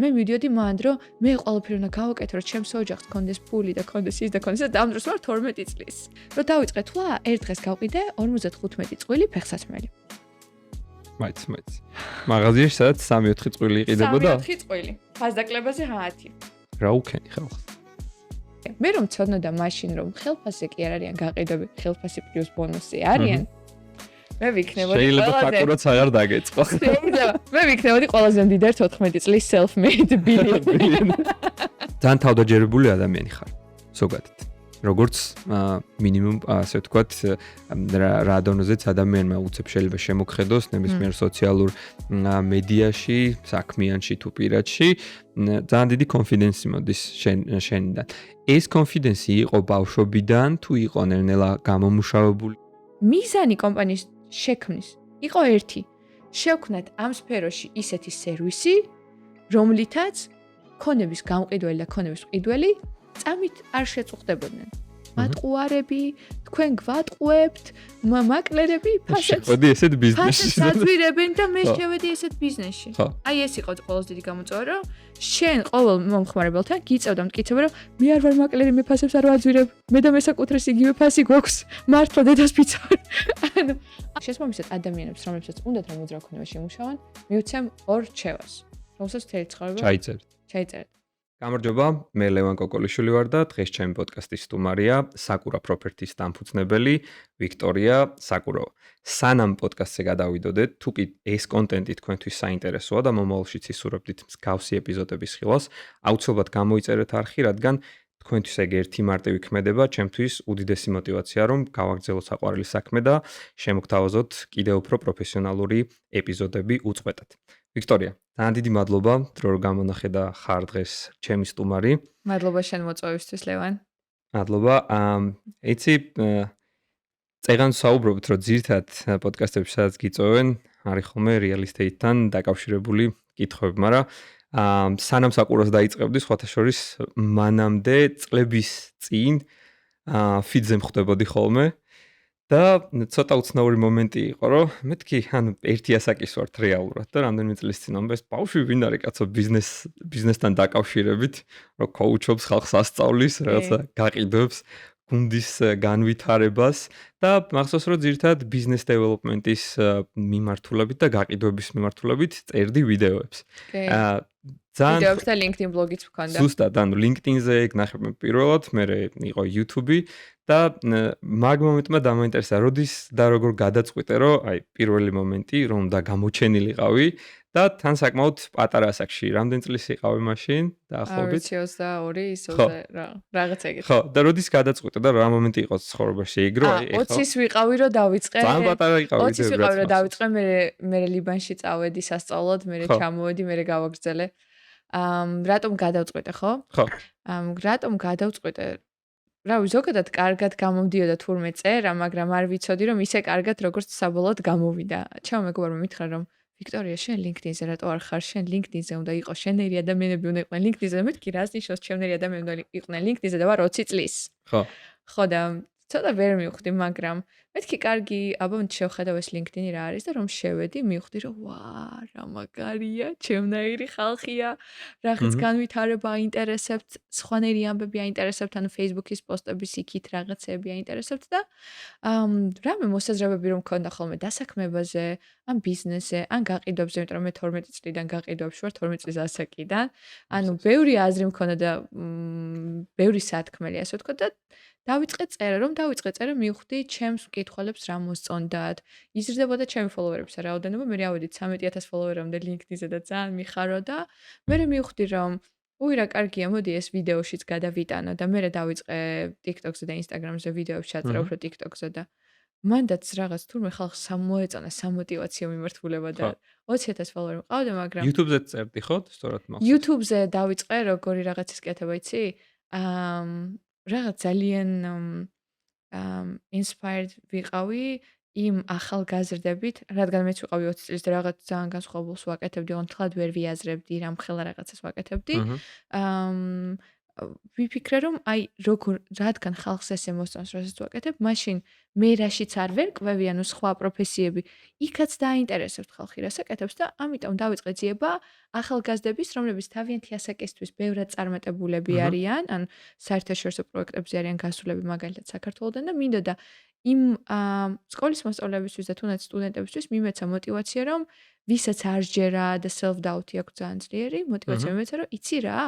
მე მივიდიოდი მანდ რომ მე ყველაფერი უნდა გავაკეთო რომ ჩემს ოჯახს კონდეს ფული და კონდეს ის და კონდეს და ამ დროს ვარ 12 წლის. რომ დავიწყე თვლა, ერთ დღეს გავყიდე 55 წყვილი ფეხსაცმელი. მაიც. მაღაზიაში სადაც 3-4 წყვილი იყიდებოდა? 3-4 წყვილი. ფასდაკლებაზე 10. რა უკენი ხალხ. მე რომ ცოდნოდა მაშინ რომ ხელფასზე კი არ არიან გაყიდვები, ხელფასი პლუს ბონუსი არიან. მე ვიქნებოდი ყველაზე შეიძლება ფაქტურაც აღარ დაგეწყო. მე ვიქნებოდი ყველაზე მდიდარ 14 წლის self-made billionaire. ძალიან თავდაჯერებული ადამიანი ხარ. ზოგადად. როგორც მინიმუმ ასე ვთქვათ, რა დონეზეც ადამიანმა უცებ შეიძლება შემოგხედოს ნებისმიერ სოციალურ მედიაში, საქმიანში თუ პირადში, ძალიან დიდი კონფიდენსი მოდის შენიდან. ეს კონფიდენსი იყო ბავშვობიდან თუ იყო ნელ-ნელა გამომუშავებული? მიზანი კომპანიის შექმნის იყო ერთი. შევქმნათ ამ სფეროში ისეთი სერვისი, რომლითაც ქონების გამყიდველი და ქონების მყიდველი წამით არ შეწუხდებოდნენ. მატყუარები, თქვენ გვატყუებთ, მაკლერები ფასებს. შეხვედი ესეთ ბიზნესში. ფასებს აძვირებენ და მე შევედი ესეთ ბიზნესში. აი ეს იყო ყველაზე დიდი გამოწვევა, რომ შენ ყოველ მომხმარებელთან გიწევდა მტკიცება, რომ მე არ ვარ მაკლერი, მე ფასებს არ ვაძვირებ. მე და მესაკუთრეს იგივე ფასი გვაქვს. მართლა დედას ფიცა. ანუ შესაბამისად ადამიანებს, რომლებსაც უნდათ რომ უძრავ ქონებაში იმუშავან, მივცემ ორ რჩევას. რომელსაც მთელი ცხოვრება ჩაიწერეთ. გამარჯობა, მე ლევან კოკოლიშვილი ვარ და დღეს ჩემი პოდკასტის სტუმარია საკურა პროპერტის დამფუძნებელი ვიქტორია საკუროვა. სანამ პოდკასტზე გადავიდოდეთ, თუ კი ეს კონტენტი თქვენთვის საინტერესოა და მომავალშიც ისურვებდით მსგავსი ეპიზოდების ხილვას, აუცილებლად გამოიწერეთ არხი, რადგან თქვენთვის ეგ ერთი მარტივი ქმედება, ჩემთვის უდიდესი мотиваცია რომ გავაგრძელოთ საყვარელი საქმე და შემოგთავაზოთ კიდევ უფრო პროფესიონალური ეპიზოდები უწყვეტად. ვიქტორია, ძალიან დიდი მადლობა, რომ გამონახე და ხარ დღეს ჩემი სტუმარი. მადლობა შენ მოწვევისთვის, ლევან. მადლობა. იცი, წეგან საუბრობთ, რომ ძირთად პოდკასტებში სადაც გიწოვენ, არის ხოლმე real estate-თან დაკავშირებული კითხვები, მაგრამ სანამ საკურას დაიწყებდი, სხვათა შორის მანამდე წლების წინ ფიდზე მხვდებოდი ხოლმე და ცოტა უცნაური მომენტი იყო, რომ მეთქი, ანუ ერთი ასაკის ვართ რეალურად და რამდენიმე წლის წინ ამბეს ბავშვი ვინ არის კაცო ბიზნესთან დაკავშირებით, რომ კოუჩობს ხალხს ასწავლის, რაღაცა გაყიდვებს, გუნდის განვითარებას და მახსოვს რომ ძირთად ბიზნეს დეველოპმენტის მიმართულებით და გაყიდვების მიმართულებით წერდი ვიდეოებს. ვიდეოებს და LinkedIn ბლოგიც მქონდა. ზუსტად, ანუ LinkedIn-ზე ნახე პირველად, მერე იყო YouTube და მაგ მომენტმა დამაინტერესა, როდის და როგორ გადაწყვიტე, რომ აი პირველი მომენტი, რომ და გამოჩენილიყავი და თან საკმაოდ პატარა ასაკში, რამდენი წლის იყავი მაშინ დაახლოებით? 22 ისოზე რაღაც ეგეთი. ხო, და როდის გადაწყვიტე და რა მომენტი იყო ცხოვრებაში ეგ რო აი ეხლა 20-ის ვიყავი რომ დავიწყე. ძალიან პატარა იყავი 20-ის ვიყავი რომ დავიწყე, მე ლიბანში წავედი სასწავლად, მე ჩამოვედი, მე გავაგრძელე. რატომ გადავწყვიტე, ხო? ხო. რატომ გადავწყვიტე? რავი, ზოგადად კარგად გამომდიოდა თურმე წერა, მაგრამ არ ვიცოდი რომ ისე კარგად როგორც საბოლოოდ გამოვიდა. ჩემო მეგობარმა მითხრა რომ ვიქტორია, შენ LinkedIn-ზე რატო არ ხარ? შენ LinkedIn-ზე უნდა იყოს შენერი ადამიანები უნდა იყვნენ LinkedIn-ზე. მეთქი რას ნიშნავს შენერი ადამიანები უნდა იყვნენ LinkedIn-ზე და ვარ 20 წლის. ხო. ხო და ცოტა ვერ მივხვდი, მაგრამ მეთქი კარგი, აბა შევხედავ ეს LinkedIn-ი რა არის და რომ შევედი, მივხვდი რომ ვა, რა მაგარია, ჩემნაირი ხალხია, რაღაც განვითარება აინტერესებთ, სხვანაირი ამბები აინტერესებთ, ანუ Facebook-ის პოსტების იქით რაღაცები აინტერესებთ და რამე მოსაზრებები რომ მქონდა ხოლმე დასაქმებაზე, ან ბიზნესზე, ან გაყიდვებზე, იმიტომ რომ მე 12 წლიდან გაყიდვებში ვარ, 12 წლის ასაკიდან. ანუ ბევრი აზრი მქონდა და ბევრი სათქმელი, ასე ვთქვათ და დავიწყე წერა, მივხვდი ჩემს მკითხველებს რა მოსწონდათ. იზრდებოდა ჩემი ფოლოვერებისა რაოდენობა, მე ავედით 13,000 ფოლოვერამდე LinkedIn-ზე და ძალიან მიხარო და მე მივხვდი რომ უი რა კარგია, მოდი ეს ვიდეოშიც გადავიტანო და მე დავიწყე TikTok-ზე და Instagram-ზე ვიდეოებს ჩაწერა უფრო TikTok-ზე და მანდაც რაღაც თურმე ხალხს მოეწონა სამოტივაციო მიმართულება და 20,000 ფოლოვერი მყავდა, მაგრამ YouTube-ზე წერდი ხო? სწორად მახსოვს. YouTube-ზე დავიწყე როგორი რაღაცის კეთება, იცი? რაღაც ძალიან inspired ვიყავი იმ ახალგაზრდებით, რადგან მეც ვიყავი 20 წლის და რაღაც ძალიან განსხვავებულს ვაკეთებდი, თლად ვერ ვიაზრებდი, რამხელა რაღაცას ვაკეთებდი. ვიფიქრე რომ აი როგორ რადგან ხალხს ესე მოსწონს როდესაც ვაკეთებ, მაშინ მე რაშიც არ ვერ კვევი, ანუ სხვა პროფესიები, იქაც დაინტერესებთ ხალხი რას აკეთებს და ამიტომ დავიწყე ძიება ახალგაზრდების, რომლებიც თავიანთი ასაკისთვის ბევრად წარმატებულები აჰა. არიან, ან საერთაშორისო პროექტებზე არიან გასულები მაგალითად საქართველოდან და მინდოდა იმ სკოლის მოსწავლეებისთვის და თუნდაც სტუდენტებისთვის მიმეცა მოტივაცია, რომ ვისაც არ სჯერა და self doubt-ი აქვს ძალიან ძლიერი, მოტივაცია აჰა. მიმეცა, რომ იცი რა?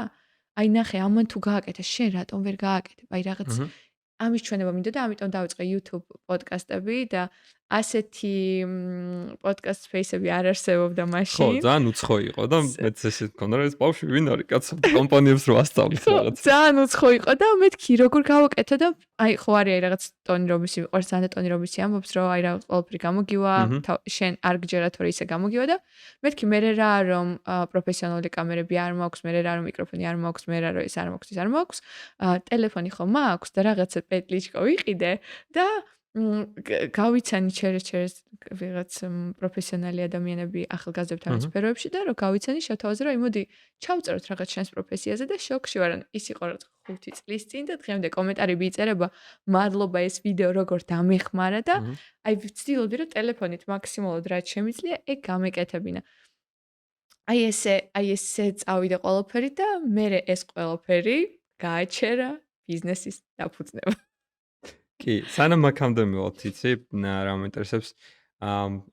აი ნახე, ამან თუ გააკეთე, შენ რატომ ვერ გააკეთებ? აი რაღაც აჰა. ამის ჩვენება მინდოდა, ამიტომ დავიწყე YouTube პოდკასტები და ასეთი პოდკასტ სპეისები არ არსებობდა ხო, მაშინ. ძალიან უცხო იყო და მეც ესე მქონდა რომ ეს ბავშვი ვინ არის? კაცო კომპანიებს რო ასწავლის ხო, რაღაც. ძალიან უცხო იყო და მეთქი როგორ გავაკეთე და აი ხო არის აი რაღაც ტონი რობისი, მიყვარს ძალიან ტონი რობისი ამბობს, რომ აი რაღაც ყველაფერი გამოგივა, შენ არ გჯერა თორე ისე გამოგივა და მეთქი მე რა რომ პროფესიონალური კამერები არ მაქვს, მე რა რომ მიკროფონი არ მაქვს, მე რა რომ ეს არ მაქვს, ის არ მაქვს, ტელეფონი ხო მაქვს და რაღაცა პეტლიჩკო ვიყიდე და გავიცანი ჩერეს ვიღაც პროფესიონალი ადამიანები ახალგაზრდებთან სფეროებში და რომ გავიცანი შევთავაზე რომ მოდი ჩავწეროთ რაღაც შენს პროფესიაზე და შოქში ვარ ან ის იყო რაღაც 5 წლის წინ და დღემდე კომენტარები იწერება მადლობა ეს ვიდეო როგორ დამეხმარა და აი ვცდილობდი რომ ტელეფონით მაქსიმალურად რაც შემიძლია ეგ გამეკეთებინა აი ესე წავიდა ყველაფერი და მე ეს ყველაფერი გააჩერა ბიზნესის დაფუძნება კი, სანამ აქამდე მივალთ, იცი, რა მაინტერესებს,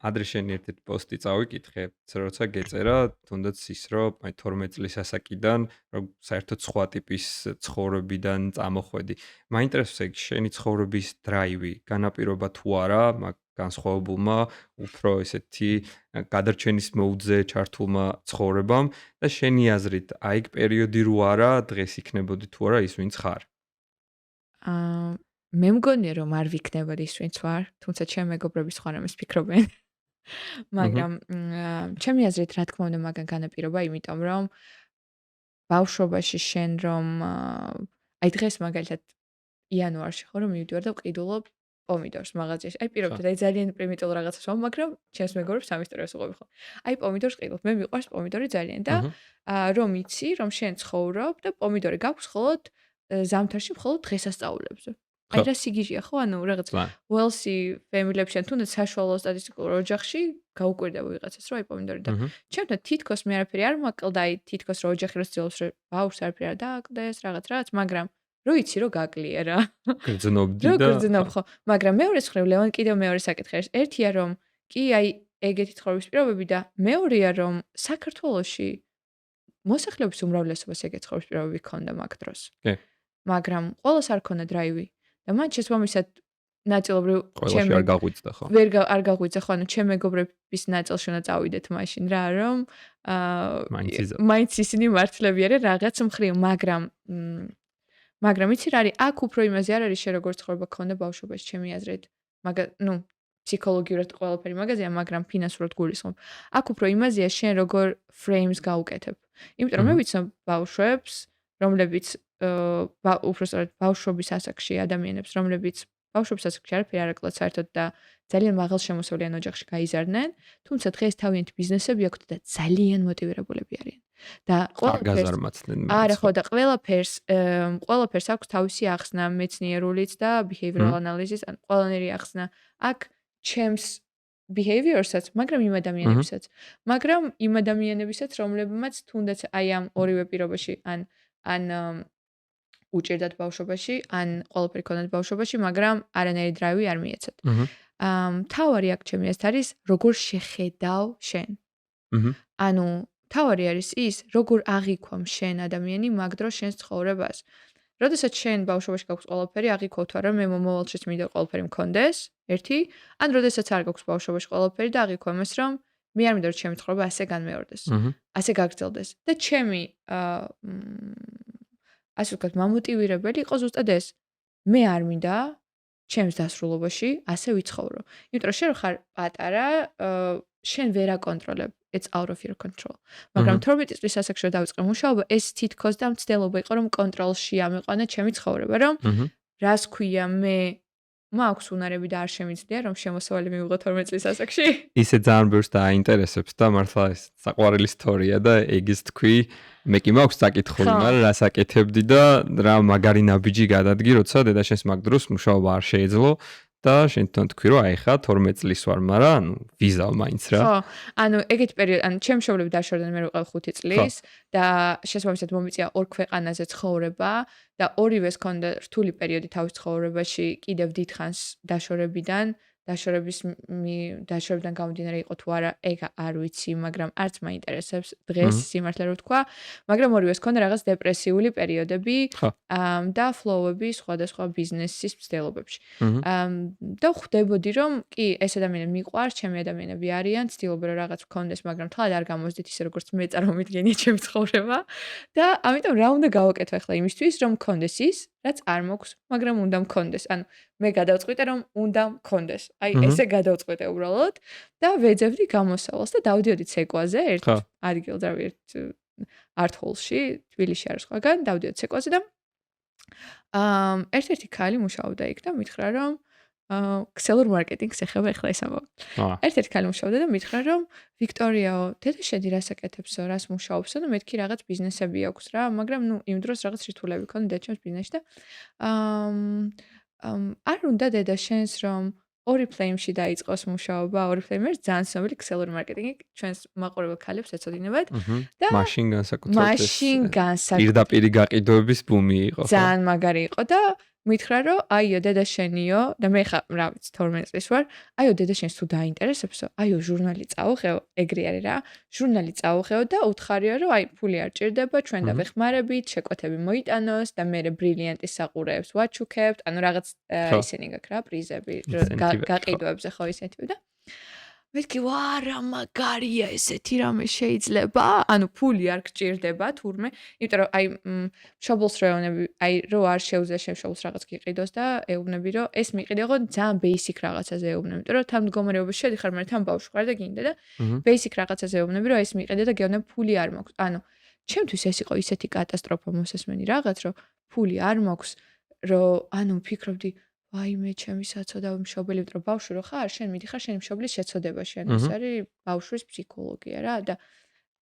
ადრე შენი ერთ-ერთი პოსტი წავიკითხე, როცა გეწერა, თუნდაც ის, რომ აი 12 წლის ასაკიდან, რომ საერთოდ სხვა ტიპის ცხოვრებიდან წამოხვედი. მაინტერესებს ეგ შენი ცხოვრების დრაივი, განაპირობა თუ არა, მაგ განსხვავებულმა, უფრო ესეთი გადარჩენის მოუძზე ჩართულმა ცხოვრებამ და შენი აზრით, აი ეგ პერიოდი რო არა, დღეს იქნებოდი თუ არა ის ვინც ხარ? მე მგონია რომ არ ვიქნებოდი ის ვინც ვარ, თუმცა ჩემი მეგობრები სხვა რამეს ფიქრობენ. მაგრამ ჩემი აზრით რა თქმა უნდა მაგან განაპირობა, იმიტომ რომ ბავშვობაში შენ რომ აი დღეს მაგალითად იანვარში ხო რომ მივიდივარ და ვყიდულობ პომიდორს მაღაზიაში. აი პირობითად აი ძალიან პრიმიტიულ რაღაცას ვამ, მაგრამ ჩემს მეგობრებს ამ ისტორიას უყვები ხო. აი პომიდორს ყიდულობ. მე მიყვარს პომიდორი ძალიან და რომ იცი, რომ შენ ცხოვრობ და პომიდორი გაქვს მხოლოდ ზამთარში მხოლოდ დღესასწაულებზე. აი რა სიგიჟია ხო? ანუ რაღაც Wealthy family-ებში ან თუნდაც საშუალო სტატისტიკურ ოჯახში გაუკვირდება ვიღაცას, რომ აი პომიდორი და ჩემთან თითქოს მე არაფერი არ მაკლდა, აი თითქოს რო ოჯახი რო ცდილობს რომ ბავშვს არაფერი არ დააკლდეს, რაღაც, მაგრამ რო იცი რომ გაკლია რა. გრძნობდი და გრძნობ ხო, მაგრამ მეორე მხრივ ლევან კიდევ მეორე საკითხი არის. ერთია რომ კი აი ეგეთი ცხოვრების პირობები და მეორეა რომ საქართველოში მოსახლეობის უმრავლესობას ეგეთი ცხოვრების პირობები ჰქონდა მაგ დროს. კი. მაგრამ ყოველს არ ქონდა დრაივი და მან შესაბამისად ნაწილობრივ ყველაში არ გაღვიძდა ხო? არ გაღვიძდა ხო, ანუ ჩემ მეგობრების ნაწილში უნდა წავიდეთ მაშინ რა, რომ მაინც ისინი მართლები არიან რაღაც მხრივ, მაგრამ იცი რა არის, აქ უფრო იმაზე არ არის შე როგორ ცხოვრება ქონდა ბავშვობაში ჩემი აზრით. ნუ ფსიქოლოგიურად ყველაფერი მაგაზია, მაგრამ ფინანსურად გულისხმობ. აქ უფრო იმაზეა შენ როგორ frames გაუკეთებ. იმიტომ რომ მე ვიცნობ ბავშვებს, რომლებიც უბრალოდ ბავშვობის ასაკში ადამიანებს, რომლებიც ბავშვობის ასაკში არაფერი არ აკლდათ საერთოდ და ძალიან მაღალ შემოსავლიან ოჯახში გაიზარდნენ, თუმცა დღეს თავიანთი ბიზნესები აქვთ და ძალიან მოტივირებულები არიან. და არა ხო და ყველაფერს აქვს თავისი ახსნა, მეცნიერულიც და behavioral analysis, ან ყველანაირი ახსნა. აქ ჩემს behavior-საც, მაგრამ იმ ადამიანებსაც. მაგრამ იმ ადამიანებისაც, რომლებმაც თუნდაც აი ამ ორივე პირობაში ან უჭირდათ ბავშვობაში, ან ყველაფერი ქონდათ ბავშვობაში, მაგრამ არანაირი დრაივი არ მიეცათ. მთავარი აქ ჩემი აზრით არის, როგორ შეხედავ შენ. ანუ მთავარი არის ის, როგორ აღიქვამ შენ ადამიანი მაგ დროს შენს ცხოვრებას. როდესაც შენ ბავშვობაში გაქვს ყველაფერი, აღიქვავ თუ არა, მე მომავალშიც მინდა ყველაფერი მქონდეს, ერთი, ან როდესაც არ გაქვს ბავშვობაში ყველაფერი და აღიქვამ ეს, რომ მე არ მინდა რომ ჩემი ცხოვრება ასე განმეორდეს, ასე გაგრძელდეს. და ჩემი ასე ვთქვათ, მამოტივირებელი იყო ზუსტად ეს. მე არ მინდა ჩემს დასრულობაში ასე ვიცხოვრო. იმიტომ რომ შენ რო ხარ პატარა, შენ ვერ აკონტროლებ. It's out of your control. მაგრამ 12 წლის ასაკში რომ დავიწყე მუშაობა, ეს თითქოს და მცდელობა იყო რომ კონტროლში ამეყვანა ჩემი ცხოვრება, რომ რას ქვია მე მაქვს უნარები და არ შემიძლია რომ შემოსავალი მივიღო 12 წლის ასაკში. ისე ძალიან ბევრს დააინტერესებს და მართლა ეს საყვარელი ისტორია და ეგის თქვი მე კი მაქვს საკითხული, მაგრამ რას აკეთებდი და რა მაგარი ნაბიჯი გადადგი, როცა დედაშენს მაგ დროს მუშაობა არ შეეძლო და შენ თვითონ თქვი რომ აი ხა 12 წლის ვარ, მაგრამ ანუ ვიზავ მაინც რა. ხო, ანუ ეგეთი პერიოდი, ანუ ჩემი მშობლები დაშორდნენ მე ვიყავ 5 წლის და შესაბამისად მომიწია ორ ქვეყანაზე ცხოვრება და ორივეს ჰქონდა რთული პერიოდი თავის ცხოვრებაში, კიდევ დიდხანს დაშორებიდან დაშორებიდან გამომდინარე იყო თუ არა, ეგ არ ვიცი, მაგრამ არც მაინტერესებს დღეს სიმართლე რომ ვთქვა, მაგრამ ორივეს ჰქონდა რაღაც დეპრესიული პერიოდები და ფლოუები სხვადასხვა ბიზნესის მცდელობებში. და ხვდებოდი რომ კი ეს ადამიანები მიყვარს, ჩემი ადამიანები არიან, ცდილობენ რომ რაღაც ვქონდეს, მაგრამ თვალად არ გამოსდით ისე როგორც მე წარმომიდგენია ჩემი ცხოვრება და ამიტომ რა უნდა გავაკეთო ახლა იმისთვის რომ მქონდეს ის, რაც არ მაქვს, მაგრამ უნდა მქონდეს. ანუ მე გადავწყვიტე რომ უნდა მქონდეს. აი ესე გადავწყვიტე უბრალოდ და ვეძებდი გამოსავალს და დავდიოდი ცეკვაზე ერთ ადგილზე, ერთ არტ-ჰოლში, თბილისში არის სხვაგან, დავდიოდი ცეკვაზე და ერთ-ერთი ქალი მუშაობდა იქ და მითხრა რომ ქსელურ მარკეტინგს ეხება ახლა ეს ამბავი. ერთ-ერთი ქალი მუშაობდა და მითხრა რომ ვიქტორიაო, დედა შედი რას აკეთებსო, რას მუშაობსო და მეთქი რაღაც ბიზნესები აქვს რა, მაგრამ ნუ იმ დროს რაღაც რთულები ქონდა დედაშენს ბიზნესში და არ უნდა დედა შენს რომ Oriflame-ში დაიწყოს მუშაობა, Oriflame არის ძალიან ცნობილი ქსელური მარკეტინგი, ჩვენს მაყურებელ ქალებს ეცოდინებათ და მაშინ პირდაპირი გაყიდვების ბუმი იყო. ძალიან მაგარი იყო და მითხრა რომ აიო დედა შენიო და მე ხა რა ვიცი 12 წლის ვარ, აიო დედა შენს თუ დაინტერესებსო, აიო ჟურნალი წაუღეო, ეგრე არის რა. ჟურნალი წაუღეო და უთხარიო რომ აი ფული არ ჭირდება, ჩვენ დავეხმარებით, შეკვეთები მოიტანოს და მე ბრილიანტის საყურეებს ვაჩუქებთ, ანუ რაღაც ისინი გაქვს რა, პრიზები, გაყიდვებზე ხო ისეთი და მეთქი ვარა მაგარია ესეთი რამე შეიძლება, ანუ ფული არ გჭირდება თურმე, იმიტომ რომ აი მშობლს რეონები, აი რო არ შეუძლია შემშობლს რაღაც გიყიდოს და ეუბნები რომ ეს მიყიდეღო ძალიან basic რაღაცაზე ეუბნები, იმიტომ რომ თან მდგომარეობაში შედიხარ მე თან ბავშვი ხარ და გინდა და basic რაღაცაზე ეუბნები რომ ეს მიყიდე და გეუბნები ფული არ მაქვს. ანუ ჩემთვის ეს იყო ისეთი კატასტროფა მოსასმენი რაღაც რომ ფული არ მაქვს, რომ ანუ ვფიქრობდი ვაიმე ჩემი საცოდავი მშობელი, რომ ბავშვი რო ხარ, შენ მიდიხარ შენი მშობლის შეცოდებაში, ანუ ეს არის ბავშვის ფსიქოლოგია რა და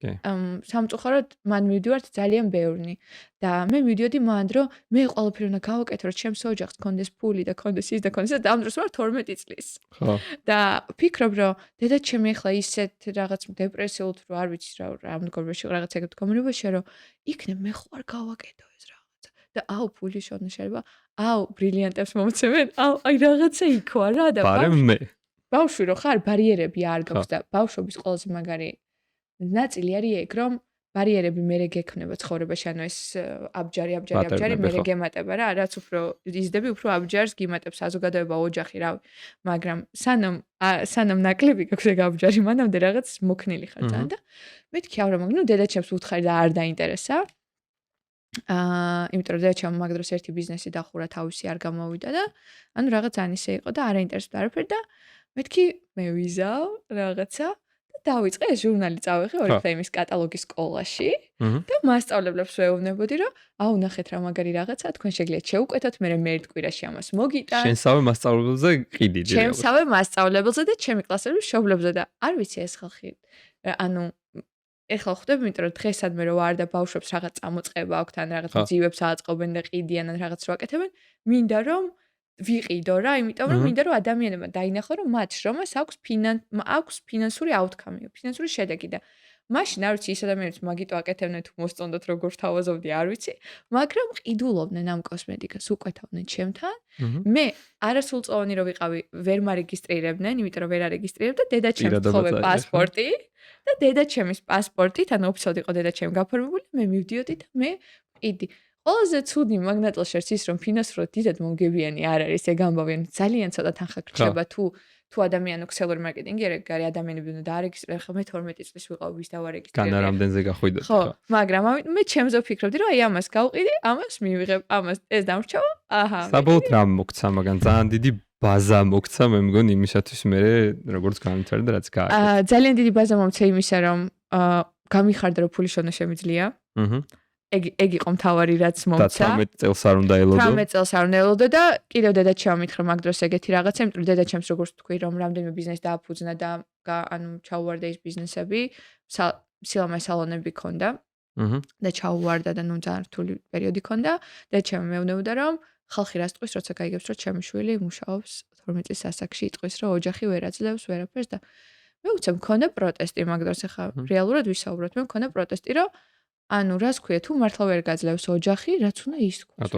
სამწუხაროდ მან მივდივართ ძალიან ბევრნი და მე მივდიოდი მანდ რომ მე ყველაფერი უნდა გავაკეთო რომ ჩემს ოჯახს კონდეს ფული და კონდეს ის და კონდეს და ამ დროს ვარ 12 წლის. ხო. და ფიქრობ რომ დედა ჩემი ახლა ისეთ რაღაც დეპრესიულ თუ არ ვიცი რა მდგომარეობაში რაღაც ეგრეთ მდგომარეობაშია რომ იქნებ მე ხო არ გავაკეთო ეს რაღაცა და აუ ფული შევნა შეიძლება აუ ბრილიანტებს მომცემენ აუ აი რაღაცა იქვა რა და ბავშვი რო ხარ ბარიერები არ გაქვს და ბავშვობის ყველაზე მაგარი ნაწილი არის ეგ რომ ბარიერები მერე გექმნება ცხოვრებაში ანუ ეს აბჯარი მერე გემატება რა რაც უფრო იზრდები უფრო აბჯარს გიმატებს საზოგადოება ოჯახი რავი მაგრამ სანამ ნაკლები გაქვს ეგ აბჯარი მანამდე რაღაც მოქნილი ხარ ძალიან და მეთქი აუ რა მაგ ნუ დედაჩემს უთხარი და არ დაინტერესა იმიტომ რომ დედაჩემ მაგ დროს ერთი ბიზნესი დახურა თავისი არ გამოვიდა და ანუ რაღაც ან ისე იყო და არ აინტერესებდა არაფერი და მეთქი მე ვიზავ რაღაცა დავიწყე ეს ჟურნალი წავიღე Oriflame-ის კატალოგის სკოლაში და მასწავლებლებს ვეუბნებოდი რომ აუ ნახეთ რა მაგარი რაღაცა თქვენ შეგიძლიათ შეუკვეთოთ მე ერთ კვირაში ამას მოგიტან შენსავე მასწავლებელზე ყიდიდი ჩემსავე მასწავლებელზე და ჩემი კლასების მშობლებზე და არ ვიცი ეს ხალხი ანუ ეხლა ხვდები იმიტომ რომ დღესადმე რო ვარ და ბავშვებს რაღაც წამოწყება აქვს თან რაღაც ძივებს აწყობენ და ყიდიან ან რაღაც რო აკეთებენ მინდა რომ ვიყიდო რა, იმიტომ რომ მინდა რომ ადამიანებმა დაინახო რომ მათ შრომას აქვს ფინანსური აუთკამი, ფინანსური შედეგი და მაშინ არ ვიცი ის ადამიანებს მაგიტო აკეთებდნენ თუ მოსწონდათ როგორ თავაზობდი არ ვიცი, მაგრამ ყიდულობდნენ ამ კოსმეტიკას, უკვეთავდნენ ჩემთან. მე არასრულწლოვანი რო ვიყავი, ვერ მარეგისტრირებდნენ, იმიტომ რომ ვერ არეგისტრირებ და დედაჩემს თხოვე პასპორტი და დედაჩემის პასპორტით, ანუ ოფიციალურად იყო დედაჩემი გაფორმებული, მე მივდიოდი და მე ყიდი ყველაზე ცუდი მაგნატელში არის ის რომ ფინანსურად დიდად მომგებიანი არ არის ეგ ამბავი ძალიან ცოტა თანხა გრჩება თუ ადამიანო ქსელური მარკეტინგი არის ადამიანები უნდა დაარეგისტრირონ ხა მე 12 წლის ვიყავ ვის დავარეგისტრირე განა რამდენზე გახვიდე ხო მაგრამ მე ჩემზე ვფიქრობდი რომ აი ამას გავყიდი ამას მივიღებ ამას ეს დამრჩავა აჰა საბოლოოდ რა მოგცა მაგრამ ძალიან დიდი ბაზა მოგცა მე მგონი იმისათვის მე როგორც განვითარდა და რაც გააკეთა ძალიან დიდი ბაზა მომცა იმისა რომ გამიხარდა რომ ფული შოვნა შემიძლია ეგ იყო მთავარი რაც და მომცა. 18 წელს არ უნდა ელოდო. 18 წელს არ უნდა ელოდო და კიდევ დედაჩემ მითხრა მაგ დროს ეგეთი რაღაცა, იმიტომ რომ დედაჩემს როგორც თქვი, რომ რამდენიმე ბიზნესი დააფუძნა და ანუ ჩაუვარდა ის ბიზნესები, სილამე სალონები ქონდა და ჩაუვარდა და ნუ ძალიან რთული პერიოდი ქონდა. დედაჩემ მეუბნებოდა რომ ხალხი რას ტყვის, როცა გაიგებს რომ ჩემი შვილი მუშაობს 12 წლის ასაკში, იტყვის რომ ოჯახი ვერ აძლევს ვერაფერს და მე უცებ მქონდა პროტესტი მაგ დროს ახლა რეალურად ვისაუბროთ, მე მქონდა პროტესტი რომ ანუ რას ქვია თუ მართლა ვერ გაძლევს ოჯახი, რაც უნდა ის გქოს.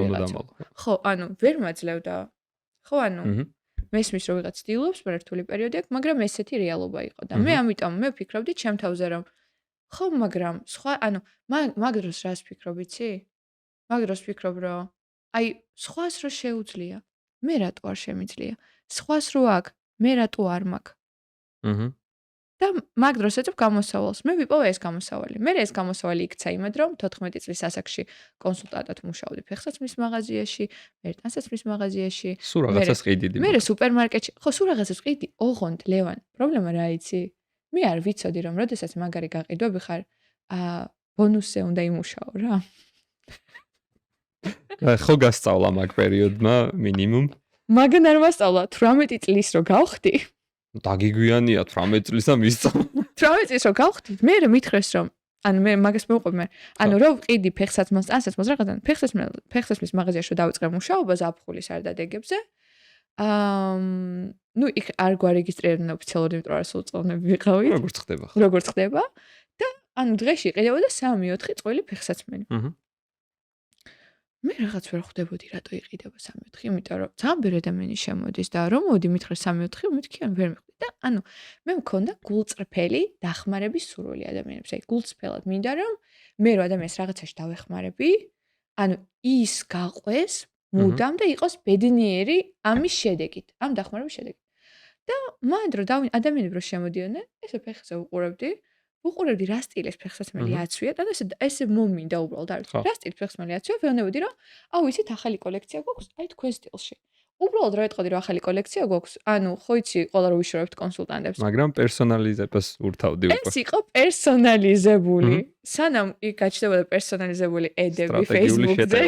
ხო, ანუ ვერ მაძლევდა. ხო, ანუ მესმის რომ ვიღაც ცდილობს, მერტული პერიოდი აქვს, მაგრამ ესეთი რეალობა იყო და მე ამიტომ მე ვფიქრობდი ჩემ თავზე რომ ხო, მაგრამ სხვა, ანუ მაგ დროს რას ვფიქრობ, იცი? მაგ დროს ვფიქრობ რომ აი სხვას რო შეუძლია, მე რატო არ შემიძლია? სხვას რო აქვს, მე რატო არ მაქვს? და მაგ დროს ეძებ გამოსავალს. მე ვიპოვე ეს გამოსავალი. მე ეს გამოსავალი იქცა იმად, რომ 14 წლის ასაკში კონსულტანტად მუშაობდი ფეხსაცმლის მაღაზიაში, მერტანსაცმლის მაღაზიაში. სულ რაღაცას ყიდიდი. მე სუპერმარკეტში, ხო, სულ რაღაცას ყიდი. ოღონდ ლევან, პრობლემა რა იცი? მე არ ვიცოდი რომ როდესაც მაგარი გაყიდვები ხარ, ბონუსზე უნდა იმუშაო რა. ხო გასწავლა მაგ პერიოდმა მინიმუმ. მაგან არ მასწავლა 18 წლის რო გავხდი. დაგიგვიანია 18 წლის და მისწავლა. 18 წლის რო გავხდი, მე მითხრეს რომ ანუ მე მაგას მეუყვებ მე. ანუ რო ვყიდი ფეხსაცმელს, ანსაცმელს რაღაცან, ფეხსაცმლის მაღაზიაში რო დავიწყე მუშაობა ზაფხულის არდადეგებზე. ნუ იქ არ გვარეგისტრირებდნენ ოფიციალურად, იმიტომ რომ სულ წონები ვიყავით. როგორც ხდება. და ანუ დღეში იყიდებოდა 3-4 წყვილი ფეხსაცმელი. მე რაღაც ვერ ხვდებოდი რატო იყიდება 3-4, იმიტომ რომ ძალიან ბევრი ადამიანი შემოდის და რომ მოდი მითხრა 3-4, მეთქი ან ვერ მიხვდი და ანუ მე მქონდა გულწრფელი დახმარების სურვილი ადამიანებს. აი გულწრფელად მინდა რომ მე რო ადამიანს რაღაცაში დავეხმარები, ანუ ის გაყვეს მუდამ და იყოს ბედნიერი ამის შედეგით, ამ დახმარების შედეგით. და მანდ რო ადამიანები რო შემოდიოდნენ, ესე ფეხზე უყურებდი რა სტილის ფეხსაცმელი აცვია და ესე მომინდა უბრალოდ არის. რა სტილის ფეხსაცმელი აცვია, ვეუბნებოდი რომ აუ იცით ახალი კოლექცია გვაქვს, აი თქვენ სტილში. უბრალოდ რა ეტყოდი რომ ახალი კოლექცია გვაქვს, ანუ ხო იცი ყველა რო ვიშორებთ კონსულტანტებს. მაგრამ პერსონალიზებას ურთავდი უკვე. ეს იყო პერსონალიზებული. სანამ იქ გაჩნდებოდა პერსონალიზებული ედები Facebook-ზე.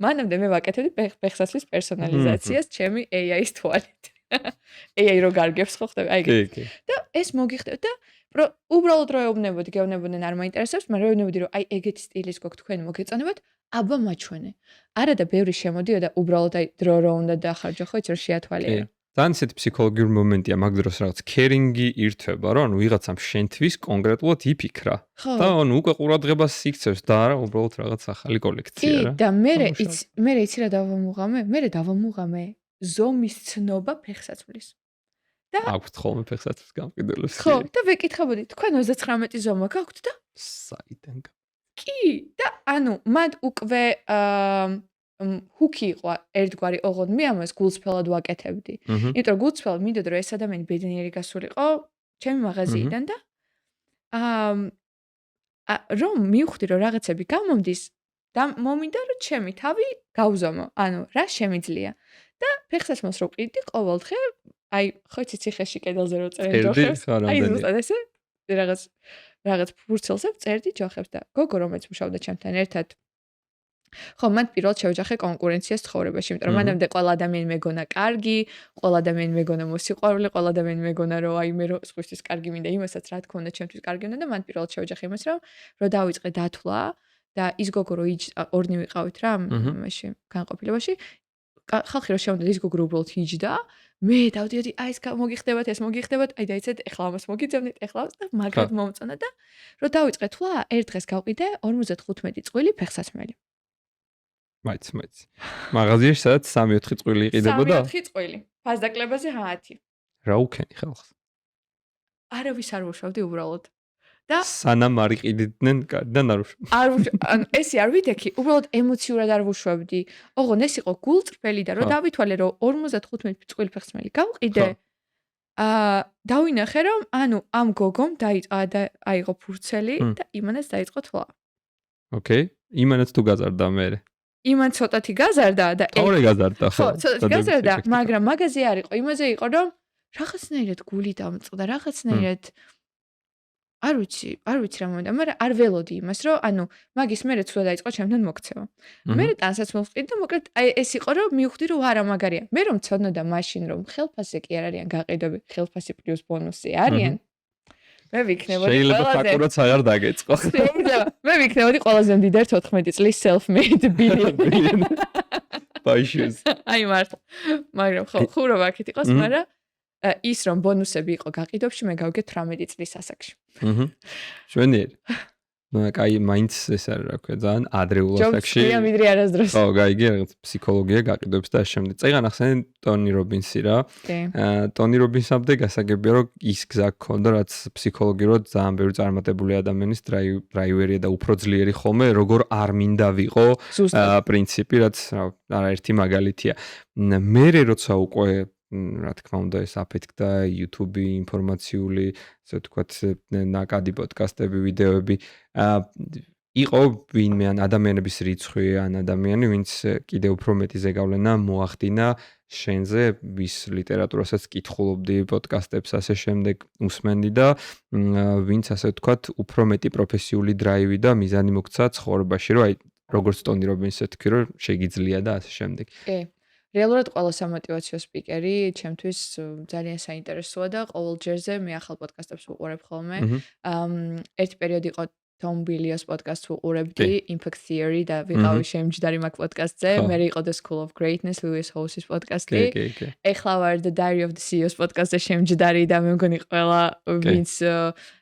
მანამდე მე ვაკეთებდი ფეხსაცმლის პერსონალიზაციას ჩემი AI-ის თვალით. AI რო გარგებს ხო ხდება, აი ეგ. და ეს მოგიხდება და უბრალოდ რო ეუბნებოდი, გეუბნებოდნენ არ მაინტერესებს, მაგრამ ეუბნებოდი რომ აი ეგეთი სტილის გვაქვს თქვენ მოგეწონებათ, აბა მაჩვენე. არა და ბევრი შემოდიოდა უბრალოდ აი დრო რო უნდა დახარჯო, ხო იცი რომ შეათვალიერო. ძალიან ისეთი ფსიქოლოგიური მომენტია მაგ დროს რაღაც კერინგი ირთვება, რომ ანუ ვიღაცამ შენთვის კონკრეტულად იფიქრა. და ანუ უკვე ყურადღებას იქცევს და არა უბრალოდ რაღაც ახალი კოლექცია რა. და მე იცი რა დავამუღამე? მე დავამუღამე ზომის ცნობა ფეხსაცმლის. და აქვთ ხოლმე ფეხსაცმლის გამყიდველებს. ხო, და ვეკითხებოდი, თქვენ 39 ზომა გაქვთ და? საიდან? კი, და ანუ მანდ უკვე ჰუკი იყო ერთგვარი, ოღონდ მე ამას გულწრფელად ვაკეთებდი. იმიტომ რომ გულწრფელად მინდოდა რომ ეს ადამიანი ბედნიერი გასულიყო ჩემი მაღაზიიდან და რომ მივხვდი რომ რაღაცები გამომდის და მომინდა რომ ჩემი თავი გავზომო, ანუ რა შემიძლია. და ფეხსაცმელს რო ყიდდი ყოველდღე, აი ხო იცი ციხეში კედელზე რო წერდი ჯოხებს, აი ზუსტად ესე რაღაც ფურცელზე წერდი ჯოხებს და გოგო რომელიც მუშაობდა ჩემთან ერთად ხო, მან პირველად შევეჯახე კონკურენციას ცხოვრებაში, იმიტომ რომ მანამდე ყველა ადამიანი მეგონა კარგი, ყველა ადამიანი მეგონა მოსიყვარული, ყველა ადამიანი მეგონა რომ აი მე რო სხვისთვის კარგი მინდა, იმასაც რა თქმა უნდა ჩემთვის კარგი უნდა და მან პირველად შევეჯახე იმას რომ დავიწყე დათვლა და ის გოგო რო ორნი ვიყავით რა მაშინ განყოფილებაში ხალხი რო შემოდიოდა ის გოგო რო უბრალოდ იჯდა მე დავდიოდი აი ეს მოგიხდებათ ეს მოგიხდებათ აი დაიცეთ ეხლა ამას მოგიძებნით ეხლა და მაგრად მომწონა და რო დავიწყე თვლა ერთ დღეს გავყიდე 55 წყვილი ფეხსაცმელი მაიც მაღაზიაში სადაც 3-4 წყვილი იყიდებოდა 3-4 წყვილი ფასდაკლებაზე 10 რა უკენი ხალხს არავის არ ვუშავდი უბრალოდ და სანამ არ იყიდნენ და ანუ ესე არ ვიდექი უბრალოდ ემოციურად არ ვუშვებდი ოღონდ ეს იყო გულწრფელი და რო დავითვალე რომ 55 წყვილი ფეხსაცმელი გავყიდე დავინახე რომ ანუ ამ გოგომ აიღო ფურცელი და იმანაც დაიწყო თვლა ოკეი იმანაც თუ გაზარდა მე იმან ცოტათი გაზარდა და თორე გაზარდა ხო ცოტათი გაზარდა მაგრამ მაგაზე არ იყო იმაზე იყო რომ რაღაცნაირად გული დამწყდა რაღაცნაირად არ ვიცი რა მომენტა, მაგრამ არ ველოდი იმას, რომ ანუ მაგის მერე ცუდა დაიწყო ჩემთან მოქცევა. მე ტანსაც მოვხდი და მოკლედ აი ეს იყო რომ მივხვდი რომ არა მაგარია. მე რომ ცოდნოდა მაშინ რომ ხელფასზე კი არ არიან გაყიდვები, ხელფასი პლუს ბონუსი არიან. მე ვიქნებოდი შეიძლება ფაქტურად აღარ დაგეწყო. შეიძლება. მე ვიქნებოდი ყველაზე მდიდარ 14 წლის self-made billionaire. ბაიშეს. აი მართლა. მაგრამ ხო, ხურობა აქეთ იყოს, მაგრამ ის რომ ბონუსები იყო გაყიდვებში, მე გავიგე 18 წლის ასაკში. შვენიერი. ნუ კაი მაინც ეს არის რა ქვია, ძალიან ადრეულ ასაკში. ჯობია მიდრე არასდროს. ხო, გაიგე რაღაც ფსიქოლოგია გაყიდვებს და ამ შემდეგ. წეგან ახსენე ტონი რობინსი რა. ტონი რობინსამდე გასაგებია რომ ის გზა გქონდა, რაც ფსიქოლოგიურად ძალიან ბევრი წარმატებული ადამიანის დრაივერია და უფრო ძლიერი ხოლმე, როგორ არ მინდა ვიყო პრინციპი, რაც არაერთი მაგალითია. მე როცა უკვე რა თქმა უნდა ეს აფეთქდა YouTube ინფორმაციული, ასე ვთქვათ, ნაკადი პოდკასტები, ვიდეოები. იყო ვინმე ან ადამიანების რიცხვი ან ადამიანი, ვინც კიდევ უფრო მეტი ზეგავლენა მოახდინა შენზე, ვის ლიტერატურასაც კითხულობდი, პოდკასტებს ასე შემდეგ უსმენდი და ვინც ასე ვთქვათ, უფრო მეტი პროფესიული დრაივი და მიზანი მოგცა ცხოვრებაში, რომ აი როგორც ტონი რობინსი თქვი, რომ შეგიძლია და ასე შემდეგ. კი. რეალურად ყველა სამოტივაციო სპიკერი ჩემთვის ძალიან საინტერესოა და ყოველ ჯერზე მე ახალ პოდკასტებს ვუყურებ ხოლმე. ერთი პერიოდი იყო Tom Billios პოდკასტს ვუყურებდი, Impact Theory და ვიყავი შემჯდარი მაგ პოდკასტზე. მე იყო The School of Greatness, Lewis Howes-ის პოდკასტი. ეხლა ვარ The Diary of the CEO-ს პოდკასტზე შემჯდარი და მე მგონი ყველა ვინც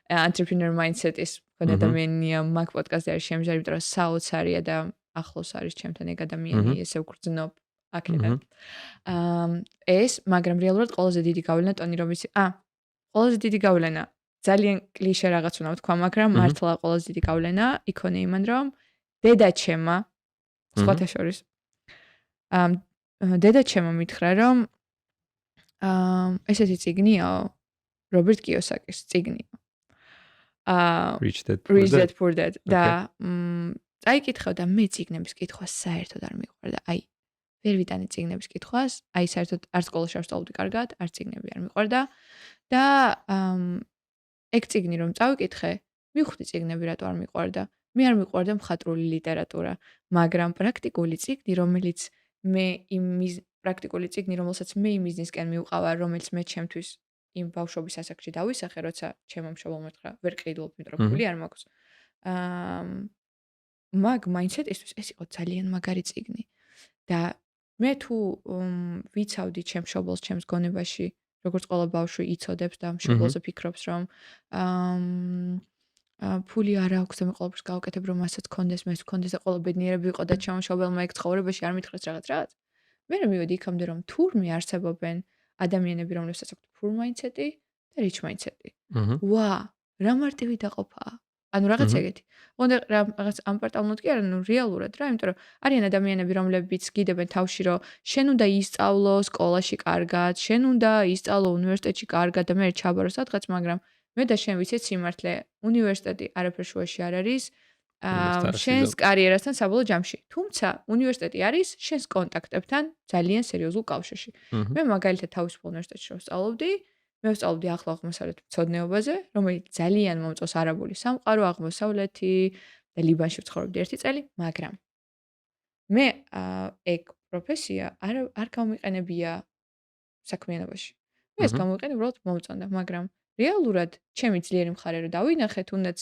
entrepreneur mindset-ის ადამიანია მაგ პოდკასტზე არის შემჯდარი, იმიტომ რომ საოცარია და ახლოს არის ჩემთან ეგ ადამიანი, ესე ვგრძნობ. აქედან. ეს, მაგრამ რეალურად ყველაზე დიდი გავლენა ტონი რობინსი. ყველაზე დიდი გავლენა. ძალიან კლიშე რაღაც უნდა ვთქვა, მაგრამ მართლა ყველაზე დიდი გავლენა იქონია იმან, რომ დედაჩემა, სხვათა შორის, დედაჩემა მითხრა, რომ ესეთი წიგნიაო, რობერტ კიოსაკის წიგნიო. Rich Dad Poor Dad. და წაიკითხავ და მე წიგნების კითხვა საერთოდ არ მიყვარდა. აი ვერ ვიტანე წიგნების კითხვას, აი საერთოდ არ სკოლაში არ ვსწავლობდი კარგად, არ წიგნები არ მიყვარდა და ეგ წიგნი რომ წავიკითხე, მივხვდი წიგნები რატო არ მიყვარდა. მე არ მიყვარდა მხატვრული ლიტერატურა, მაგრამ პრაქტიკული წიგნი, რომელსაც მე იმ მიზნისკენ მივყავარ, რომელიც მე ჩემთვის იმ ბავშვობის ასაკში დავისახე, როცა ჩემო მშობელმა უთხრა, ვერ ყიდულობ, იმიტომ რომ ფული არ მაქვს. მაგ მაინდსეტისთვის ეს იყო ძალიან მაგარი წიგნი და მე თუ ვიცავდი ჩემ მშობელს ჩემს გონებაში, როგორც ყველა ბავშვი იცოდებს და მშობელზე ფიქრობს, რომ ფული არ აქვს და მე ყველაფერს გავაკეთებ, რომ მასაც გქონდეს, მეც გქონდეს და ყველა ბედნიერები ვიყო და ჩემ მშობელმა ეგ ცხოვრებაში არ მითხრეს რაღაც. მე მივედი იქამდე, რომ თურმე არსებობენ ადამიანები, რომლებსაც აქვთ poor mindset-ი და rich mindset-ი. ვა, რა მარტივი დაყოფაა. ანუ რაღაც ეგეთი. ოღონდ რაღაც ამპარტალნოთ კი არა, ნუ რეალურად რა, იმიტომ რომ არიან ადამიანები, რომლებიც გიდებენ თავში, რომ შენ უნდა ისწავლო სკოლაში კარგად, შენ უნდა ისწავლო უნივერსიტეტში კარგად და მე ჩაბარო სადღაც, მაგრამ მე და შენ ვიცით სიმართლე, უნივერსიტეტი არაფერ შუაში არ არის შენს კარიერასთან საბოლოო ჯამში. თუმცა უნივერსიტეტი არის შენს კონტაქტებთან ძალიან სერიოზულ კავშირში. მე მაგალითად თავისუფალ უნივერსიტეტში ვსწავლობდი, მე ვსწავლობდი ახლო აღმოსავლეთ მცოდნეობაზე, რომელიც ძალიან მომწონს არაბული სამყარო, აღმოსავლეთი და ლიბანში ვცხოვრობდი 1 წელი, მაგრამ მე ეგ პროფესია არ გამიყენებია საქმიანობაში. მე ეს გამიყენე უბრალოდ მომწონდა, მაგრამ რეალურად ჩემი ძლიერი მხარე რომ დავინახე, თუნდაც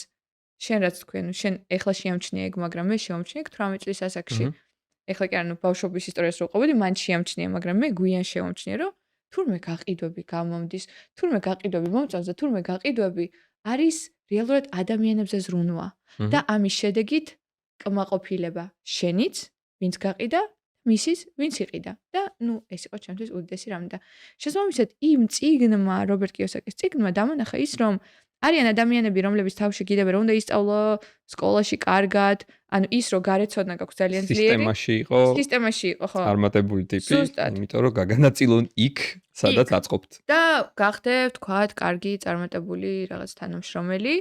შენ რაც თქვენ, შენ ეხლა შეამჩნია ეგ, მაგრამ მე შევამჩნიე 18 წლის ასაკში. ეხლა კი არა, ბავშვობის ისტორიას რო ყვები, მან შეამჩნია, მაგრამ მე გვიან შევამჩნიე, რომ თურმე გაყიდვები გამომდის, თურმე გაყიდვები მომწონს და თურმე გაყიდვები არის რეალურად ადამიანებზე ზრუნვა და ამის შედეგით კმაყოფილება შენიც, ვინც გაყიდა, მისის, ვინც იყიდა და ნუ ეს იყო ჩემთვის უდიდესი რამე და შესაბამისად იმ წიგნმა, რობერტ კიოსაკის წიგნმა დამანახა ის, რომ არიან ადამიანები, რომლებიც თავში გიდებენ, რომ უნდა ისწავლო სკოლაში კარგად, ანუ ის რომ გარეცოდნა გაქვს ძალიან ძლიერი. სისტემაში იყო, ხო. წარმატებული ტიპი, იმიტომ რომ გაგანაწილონ იქ, სადაც აწყობთ. და გახდეთ, თქვათ, კარგი, წარმატებული რაღაც თანამშრომელი,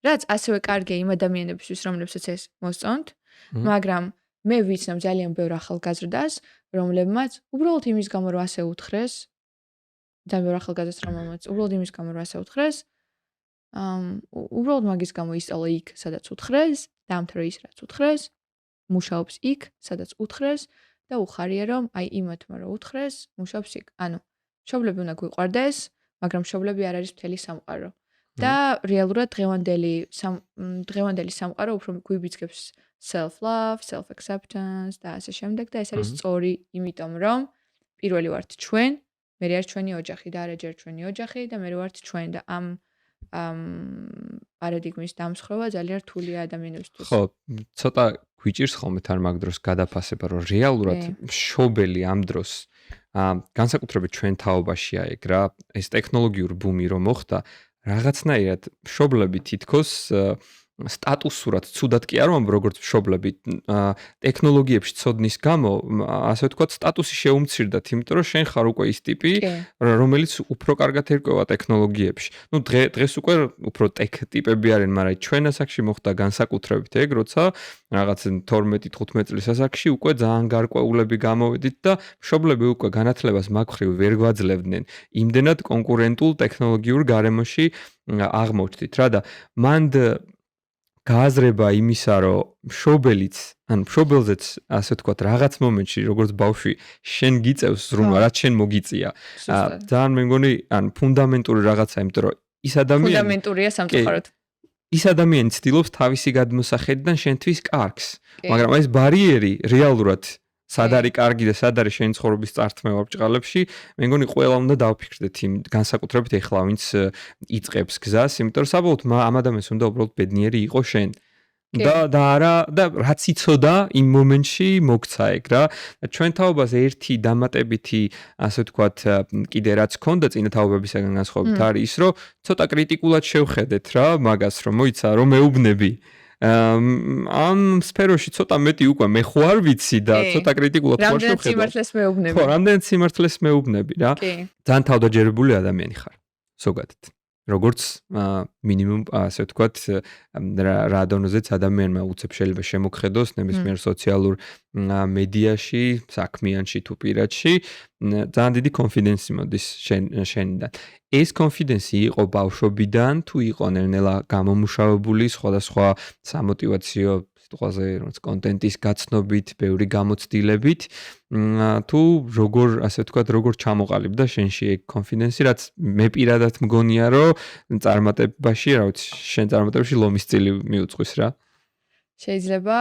რაც ასევე კარგია იმ ადამიანებისთვის, რომლებსაც ეს მოსწონთ, მაგრამ მე ვიცნობ ძალიან ბევრ ახალგაზრდას, რომლებმაც უბრალოდ იმის გამო რომ ასე უთხრეს, ძალიან ბევრ ახალგაზრდას, რომელმაც უბრალოდ იმის გამო რომ ასე უთხრეს, უბრალოდ მაგის გამო ისწავლა იქ, სადაც უთხრეს, დაამთავრა ის, რაც უთხრეს, მუშაობს იქ, სადაც უთხრეს და უხარია რომ აი იმათმა რომ უთხრეს, მუშაობს იქ. ანუ მშობლები უნდა გვიყვარდეს, მაგრამ მშობლები არ არის მთელი სამყარო. და რეალურად დღევანდელი სამყარო უფრო გვიბიძგებს self-love, self-acceptance და ასე შემდეგ და ეს არის სწორი, იმიტომ რომ პირველი ვართ ჩვენ, მე არის ჩვენი ოჯახი და არა ჯერ ჩვენი ოჯახი და მე ვართ ჩვენ და ამ პარადიგმის დამსხროვა ძალიან რთულია ადამიანებისთვის. ხო, ცოტა გვიჭირს ხოლმე თან მაგ დროს გადაფასება, რომ რეალურად მშობელი ამ დროს განსაკუთრებით ჩვენ თაობაშია ეგ რა, ეს ტექნოლოგიური ბუმი რომ მოხდა, რაღაცნაირად მშობლები თითქოს სტატუსურად ცუდად კი არ ვამბობ როგორც მშობლები ტექნოლოგიებში ცოდნის გამო ასე ვთქვათ სტატუსი შეუმცირდათ იმიტომ რომ შენ ხარ უკვე ის ტიპი რომელიც უფრო კარგად ერკვევა ტექნოლოგიებში ნუ დღეს უკვე უფრო ტექ ტიპები არიან მაგრამ ჩვენ ასაკში მოხდა განსაკუთრებით ეგ როცა რაღაც 12-15 წლის ასაკში უკვე ძალიან გარკვეულები გამოვედით და მშობლები უკვე განათლებას მაგ ხრივ ვერ გვაძლევდნენ იმდენად კონკურენტულ ტექნოლოგიურ გარემოში აღმოჩნდით რა და მანდ გააზრება იმისა, რომ მშობელიც, ან მშობელზეც, ასე ვთქვათ, რაღაც მომენტში, როგორც ბავშვი, შენ გიწევს ზრუნვა, რაც შენ მოგიწია. ძალიან მე მგონი, ან ფუნდამენტური რაღაცა, იმიტომ რომ ის ადამიანი ფუნდამენტურია სამწუხაროდ. ის ადამიანი ცდილობს თავისი გადმოსახედიდან შენთვის კარგს. მაგრამ ეს ბარიერი რეალურად სად არის კარგი და სად არის შენი ცხოვრების წართმევა ბრჭყალებში, მე მგონი ყველა უნდა დავფიქრდეთ იმ განსაკუთრებით ეხლა ვინც იწყებს გზას, იმიტომ რომ საბოლოოდ ამ ადამიანს უნდა უბრალოდ ბედნიერი იყო შენ. და არა და რაც იცოდა იმ მომენტში მოგცა ეგ რა. ჩვენ თაობაზე ერთი დამატებითი, ასე ვთქვათ, კიდე რაც ქონდა წინა თაობებისგან განსხვავებით არის ის, რომ ცოტა კრიტიკულად შევხედეთ რა მაგას, რომ მოიცა რომ მეუბნები ამ სფეროში ცოტა მეტი უკვე მე ხო არ ვიცი და ცოტა კრიტიკულად ხარ შევხედავ. რამდენ სიმართლეს მეუბნები. ხო, რამდენ სიმართლეს მეუბნები რა. ძალიან თავდაჯერებული ადამიანი ხარ. ზოგადად. როგორც მინიმუმ ასე ვთქვათ რა დონეზეც ადამიანმა უცებ შეიძლება შემოგხედოს ნებისმიერ სოციალურ მედიაში, საქმიანში თუ პირადში, ძალიან დიდი კონფიდენსი მოდის შენიდან. ეს კონფიდენსი იყო ბავშვობიდან თუ იყო ნელ-ნელა გამომუშავებული სხვადასხვა სამოტივაციო სიტყვაზე როგორც კონტენტის გაცნობით, ბევრი გამოცდილებით, თუ როგორ ასე ვთქვათ, როგორ ჩამოყალიბდა შენში ეგ კონფიდენსი, რაც მე პირადად მგონია, რომ წარმატებაში, რა ვიცი, შენ წარმატებაში ლომის წილი მიუძღვის რა. შეიძლება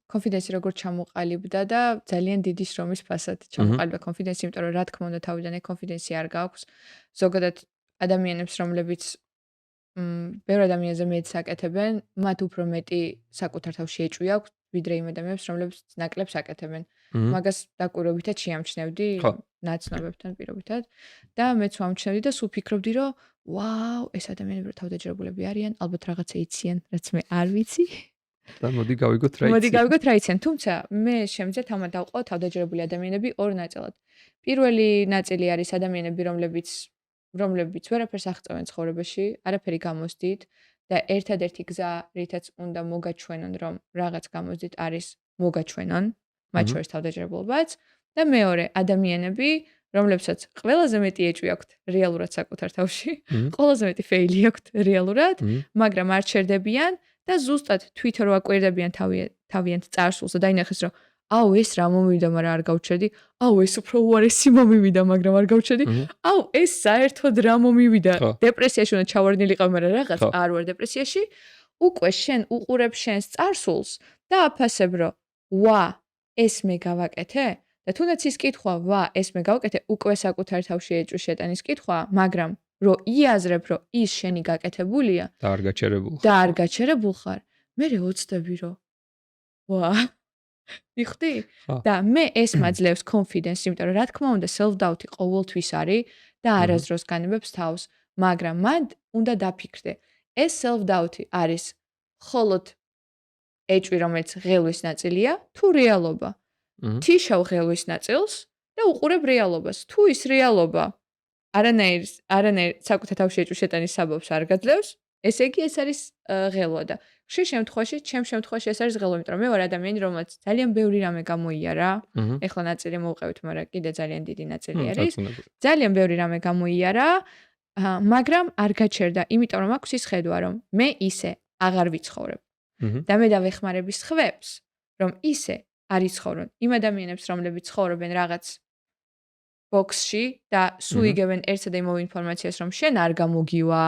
კონფიდენსი როგორ ჩამოყალიბდა და ძალიან დიდი შრომის ფასად ჩამოყალიბდა კონფიდენსი, იმიტომ რომ რა თქმა უნდა თავიდან ეგ კონფიდენსი არ გააქვს. ზოგადად ადამიანებს, რომლებიც ბევრ ადამიანზე მეტს აკეთებენ, მათ უფრო მეტი საკუთარ თავში ეჭვი აქვს, ვიდრე იმ ადამიანებს, რომლებიც ნაკლებს აკეთებენ. მაგას დაკვირვებითად შეამჩნევდი ნაცნობებთან პირობითად და მეც ვამჩნევდი და სულ ფიქრობდი, რომ ვაუ, ეს ადამიანები თავდაჯერებულები არიან, ალბათ რაღაცა იციან, რაც მე არ ვიცი. და მოდი გავიგოთ რა იციან. მოდი გავიგოთ რა იციან, თუმცა მე შემიძლია თამარ დავყო თავდაჯერებული ადამიანები ორ ნაწილად. პირველი ნაწილი არის ადამიანები, რომლებიც ვერაფერს აღწევენ ცხოვრებაში, არაფერი გამოსდით და ერთადერთი გზა, რითაც უნდა მოგაჩვენონ, რომ რაღაც გამოსდით, არის მოგაჩვენონ, მათ შორის თავდაჯერებულობაც და მეორე ადამიანები, რომლებსაც ყველაზე მეტი ეჭვი აქვთ რეალურად საკუთარ თავში, ყველაზე მეტი ფეილი აქვთ რეალურად, მაგრამ არ ჩერდებიან და ზუსტად თვითონ ვაკვირდებიან თავიანთ წარსულს და დაინახეს, რომ აუ ეს რა მომივიდა, მაგრამ არ გავჩერდი. აუ ეს უფრო უარესი მომივიდა, მაგრამ არ გავჩერდი. აუ ეს საერთოდ რა მომივიდა. დეპრესიაში უნდა ჩავარდნილიყავ, მაგრამ რაღაც არ ვარ დეპრესიაში. უკვე შენ უყურებ შენს წარსულს და აფასებ, რომ ვა, ეს მე გავაკეთე და თუნდაც ის კითხვა, ვა, ეს მე გავაკეთე, უკვე საკუთარ თავში ეჭვი შეტანის კითხვა, მაგრამ რომ იაზრებ, რომ ის შენი გაკეთებულია და არ გაჩერებულ ხარ. მე ვოცდები, რომ ვა მიხდი? და მე ეს მაძლევს კონფიდენს, იმიტომ რომ რა თქმა უნდა self-doubt-ი ყოველთვის არის და არასდროს განებებს თავს, მაგრამ მან უნდა დაფიქრდე. ეს self-doubt-ი არის მხოლოდ ეჭვი, რომელიც ღელვის ნაწილია, თუ რეალობა. თიშავ ღელვის ნაწილს და უყურებ რეალობას. თუ ის რეალობა არანაირ საკუთარ თავში ეჭვი შეტანის საბაბს არ გაძლევს, ესე იგი ეს არის ღელვა და ხშირ შემთხვევაში, ჩემ შემთხვევაში ეს არის ღელვა, იმიტომ რომ მე ვარ ადამიანი, რომელსაც ძალიან ბევრი რამე გამოიარა. ეხლა ნაწილი მოვყევით, მაგრამ კიდე ძალიან დიდი ნაწილი არის. ძალიან ბევრი რამე გამოიარა მაგრამ არ გაჩერდა, იმიტომ რომ აქვს ის ხედვა, რომ მე ისე აღარ ვიცხოვრებ. და მე დავეხმარებ ის ხვებს, რომ ისე არ იცხოვრონ იმ ადამიანებს, რომლებიც ცხოვრობენ რაღაც ბოქსში და სულ იგებენ ერთსა და იმავე ინფორმაციას, რომ შენ არ გამოგივა,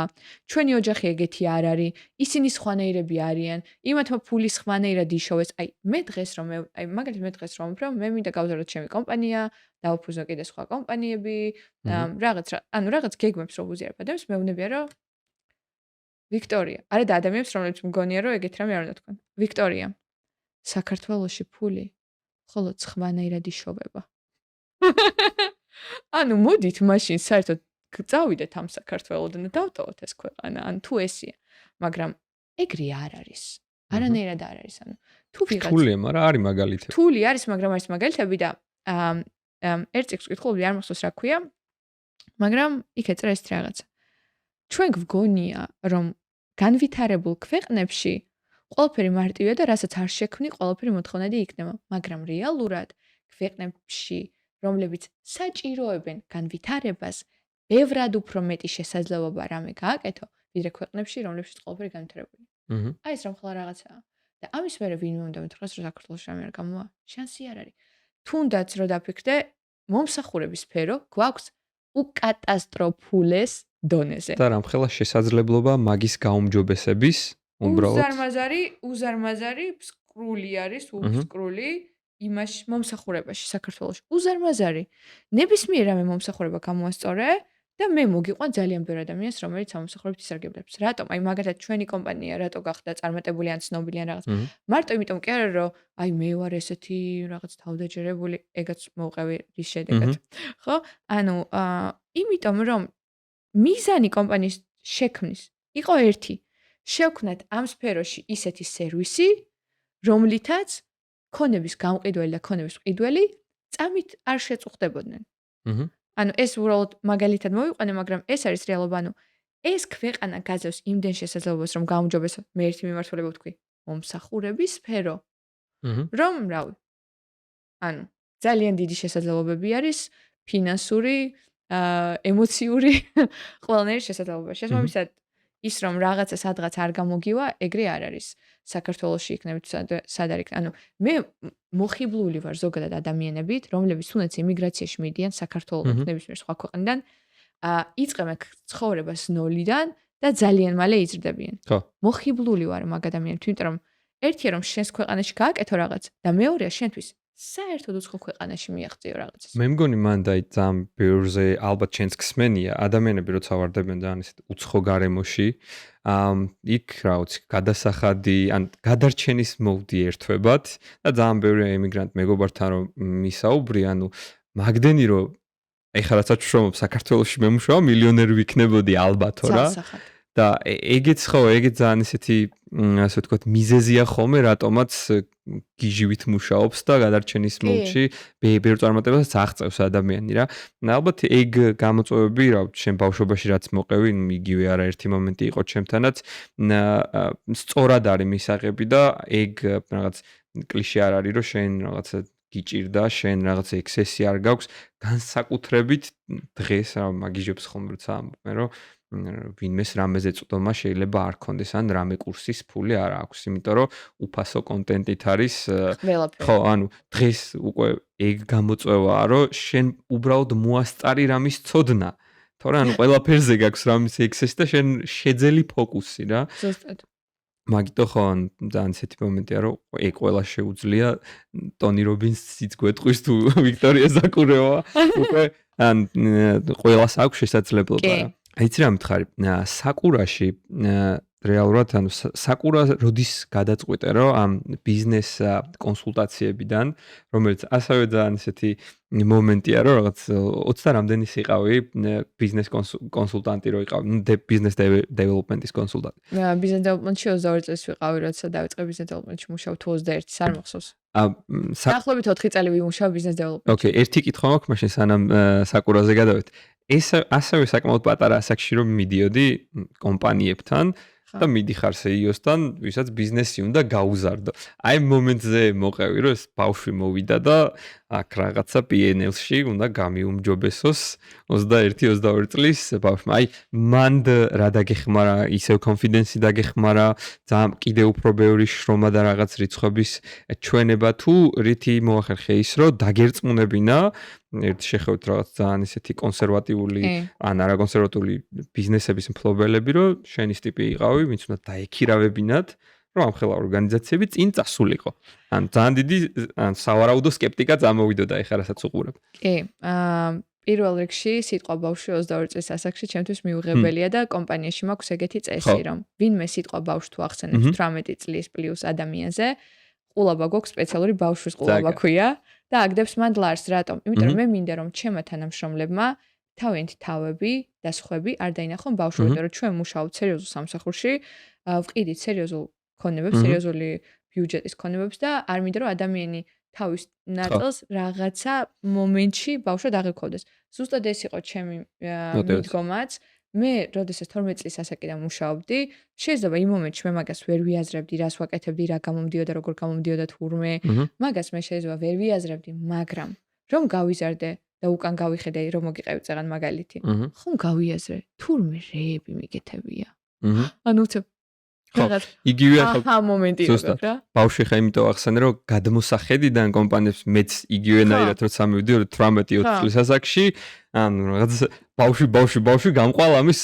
ჩვენი ოჯახი ეგეთი არ არის, ისინი სხვანაირები არიან, იმათმა ფული სხვანაირად იშოვეს. აი, მე დღეს რომ მე მინდა გავზარდოთ ჩემი კომპანია, დავუფუძნო კიდე სხვა კომპანიები, რაღაც გეგმებს რო ვუზიარებ ადამიანს, მეუბნებია, რომ ვიქტორია, არა და ადამიანებს, რომლებიც მგონია, რომ ეგეთ რამე არ უნდა თქვენ. ვიქტორია, საქართველოში ფული მხოლოდ სხვანაირად იშოვება. ანუ მოდით მაშინ საერთოდ წავიდეთ ამ საქართველოდან და დავტოვოთ ეს ქვეყანა, ან თუ ესია. მაგრამ ეგრე არ არის. არანაირად არ არის. ანუ თუ ვიღაც რთულია, მაგრამ არის მაგალითები. რთული არის, მაგრამ არის მაგალითები და ერთ წიგნს ვკითხულობდი, არ მახსოვს რა ქვია, მაგრამ იქ ეწერა ეს რაღაცა. ჩვენ გვგონია, რომ განვითარებულ ქვეყნებში ყველაფერი მარტივია და რასაც არ შექმნი, ყველაფერი მოთხოვნადი იქნება, მაგრამ რეალურად ქვეყნებში რომლებიც საჭიროებენ განვითარებას, ბევრად უფრო მეტი შესაძლებლობა რამე გააკეთო, ვიდრე ქვეყნებში, რომლებშიც ყველაფერი განვითარებულია. აი ეს რამხელა რაღაცაა. და ამის მერე ვინმე უნდა მეთქოს, რომ საქართველოს რამე არ გამოვა, შანსი არ არის. თუნდაც რო დაფიქრდე, მომსახურების სფერო გვაქვს უკატასტროფულეს დონეზე. და რამხელა შესაძლებლობა მაგის გაუმჯობესების უბრალოდ უზარმაზარი ფსკრული არის, უფსკრული იმაში მომსახურებაში საქართველოში. უზარმაზარი. ნებისმიერ რამე მომსახურება გამოასწორე და მე მოგიყვან ძალიან ბევრი ადამიანს, რომელიც ამ მომსახურებით ისარგებლებს. რატომ? აი მაგალითად ჩვენი კომპანია რატო გახდა წარმატებული ან ცნობილი ან რაღაც. მარტო იმიტომ კი არა, რომ აი მე ვარ ესეთი რაღაც თავდაჯერებული, ეგაც მოვყევი რის შედეგად. ხო? ანუ იმიტომ რომ მიზანი კომპანიის შექმნის იყო ერთი. შევქმნათ ამ სფეროში ისეთი სერვისი, რომლითაც ქონების გამყიდველი და ქონების მყიდველი წამით არ შეწუხდებოდნენ. ანუ ეს უბრალოდ მაგალითად მოვიყვანე, მაგრამ ეს არის რეალობა, ანუ ეს ქვეყანა გაძლევს იმდენ შესაძლებლობას, რომ გაუმჯობესო, მე ერთი მიმართულება ვთქვი, მომსახურების სფერო. რომ რავი. ანუ ძალიან დიდი შესაძლებლობები არის ფინანსური, ემოციური, ყველანაირი შესაძლებლობა. შესაბამისად ის რომ რაღაცა სადღაც არ გამოგივა, ეგრე არ არის. საქართველოში იქნებით სად არის. ანუ მე მოხიბლული ვარ ზოგადად ადამიანებით, რომლებიც თუნდაც ემიგრაციაში მიდიან საქართველოს ნებისმიერ სხვა ქვეყნიდან, იწყებენ ცხოვრებას ნოლიდან და ძალიან მალე იზრდებიან. მოხიბლული ვარ მაგ ადამიანებს, იმიტომ რომ ერთია რომ შენს ქვეყანაში გააკეთო რაღაც და მეორეა შენთვის საერთოდ უცხო ქვეყანაში მიაღწიო რაღაცას. მე მგონი მან და ძალიან ბევრზე ალბათ ჩვენს ხსმენია ადამიანები როცა ვარდებენ ძალიან ისეთ უცხო გარემოში, იქ რა ვიცი, გადასახადი ან გადარჩენის მოვდი ერთვებად და ძალიან ბევრი ემიგრანტ მეგობართან რომ მისაუბრი, ანუ მაგდენი რომ ეხლა რასაც ვშრომობ საქართველოში მემუშავა, მილიონერი ვიქნებოდი ალბათო რა. და ეგეც ძალიან ისეთი ასე ვთქვათ მიზეზია ხოლმე რატომაც გიჟივით მუშაობს და გადარჩენის მოვში ბევრ წარმატებას აღწევს ადამიანი რა. ალბათ ეგ გამოწვევები რა შენ ბავშვობაში რაც მოყევი, იგივე არაერთი მომენტი იყო ჩემთანაც, სწორად არის მისაღები და ეგ რაღაც კლიშე არ არის რომ შენ რაღაცა გიჭირდა, შენ რაღაცა ექსესი არ გაქვს, განსაკუთრებით დღეს რა მაგიჟებს ხოლმე როცა ამბობენ რომ ვინმეს რამეზე წვდომა შეიძლება არ ქონდეს ან რამე კურსის ფული არ აქვს, იმიტომ რომ უფასო კონტენტით არის. ხო, ანუ დღეს უკვე ეგ გამოწვევაა, რომ შენ უბრალოდ მოასწარი რამის ცოდნა. თორე ანუ ყველაფერზე გაქვს რამის ექსესი და შენ შეძელი ფოკუსი რა. ზუსტად. მაგიტო ხო ძალიან ისეთი მომენტია, რომ ეგ ყველა შეუძლია ტონი რობინსიც გვეტყვის თუ ვიქტორია ზაკურევა. უკვე ან ყველას აქვს შესაძლებლობა რა. აიცი რა მითხარი, საკურაში რეალურად ანუ საკურა როდის გადაწყვიტე რომ ამ ბიზნეს კონსულტაციებიდან, რომელიც ასევე ძალიან ისეთი მომენტია რომ რაღაც 20 რამდენი სიყავი ბიზნეს კონსულტანტი რო იყავ, ბიზნეს დეველოპმენტის კონსულტანტი. ბიზნეს დეველოპმენტში 22 წელს ვიყავი, როცა დავიწყე ბიზნეს დეველოპმენტში მუშაობ, თუ 21-ს არ მახსოვს. დაახლოებით 4 წელი ვიმუშავე ბიზნეს დეველოპმენტში. ოკეი, ერთი კითხვა მაქვს, მაშინ სანამ საკურაზე გადავიდეთ. ეს ასევე საკმაოდ პატარა ასაკში რომ მიდიოდი კომპანიებთან, და მიდიხარ CEO-სთან, ვისაც ბიზნესი უნდა გაუზარდო. აი მომენტზე მოყევი, რომ ეს ბავშვი მოვიდა და აქ რაღაცა PNL-ში უნდა გამიუმჯობესოს 21-22 წლის ბავშვმა. აი მანდ რა დაგეხმარა, ისევ კონფიდენსი დაგეხმარა, ძალიან კიდე უფრო ბევრი შრომა და რაღაც რიცხვების ჩვენება თუ რითი მოახერხე ის, რომ დაგერწმუნებინა ერთ შეხევთ რაღაც ძალიან ისეთი კონსერვატიული ან არაკონსერვატიული ბიზნესების მფლობელები, რომ შენის ტიპი იყავი, ვინც უნდა დაექირავებინათ, რომ ამ ხელა ორგანიზაციები წინ წასულიყო. ან ძალიან დიდი ან სავარაუდო სკეპტიკა წამოვიდოდა ეხლა რასაც უყურებ. კი, პირველ რიგში სიტყვა ბავშვი 22 წლის ასაკში ჩემთვის მიუღებელია და კომპანიაში მაქვს ეგეთი წესი, რომ ვინმე სიტყვა ბავშვ თუ ახსენებს 18 წლის პლუს ადამიანზე, ყულაბა გვაქვს სპეციალური ბავშვის ყულაბა ქვია და აგდებს მან ლარს, რატომ? იმიტომ რომ მე მინდა რომ ჩემმა თანამშრომლებმა თავიანთი თავები და სხვები არ დაინახონ ბავშვები, იმიტომ რომ ჩვენ მუშაობთ სერიოზულ სამსახურში, ვყიდით სერიოზულ ქონებებს, სერიოზული ბიუჯეტის ქონებებს და არ მინდა რომ ადამიანი თავის ნაწილს რაღაცა მომენტში ბავშვად აღექოვდეს. ზუსტად ეს იყო ჩემი მიდგომაც. მე, როდესაც 12 წლის ასაკიდან მუშაობდი, შეიძლება იმ მომენტში მე მაგას ვერ ვიაზრებდი, რას ვაკეთებდი, რა გამომდიოდა, როგორ გამომდიოდა თურმე. მაგას მე შეიძლება ვერ ვიაზრებდი, მაგრამ რომ გავიზარდე და უკან გავიხედე, რომ მოგიყევი წეგან მაგალითი. ხომ გავიაზრე, თურმე რეები მიგეთებია. ანუ უცებ რაღაც იგივე ახლა მომენტი იყო რა. ბავშვი ხა იმიტომ ახსენე რომ გადმოსახედიდან კომპანიებს მეც იგივენაირად როცა მივდიოდი 18-20 წლის ასაკში, ანუ რაღაც ბავშვი გამყვალ ამის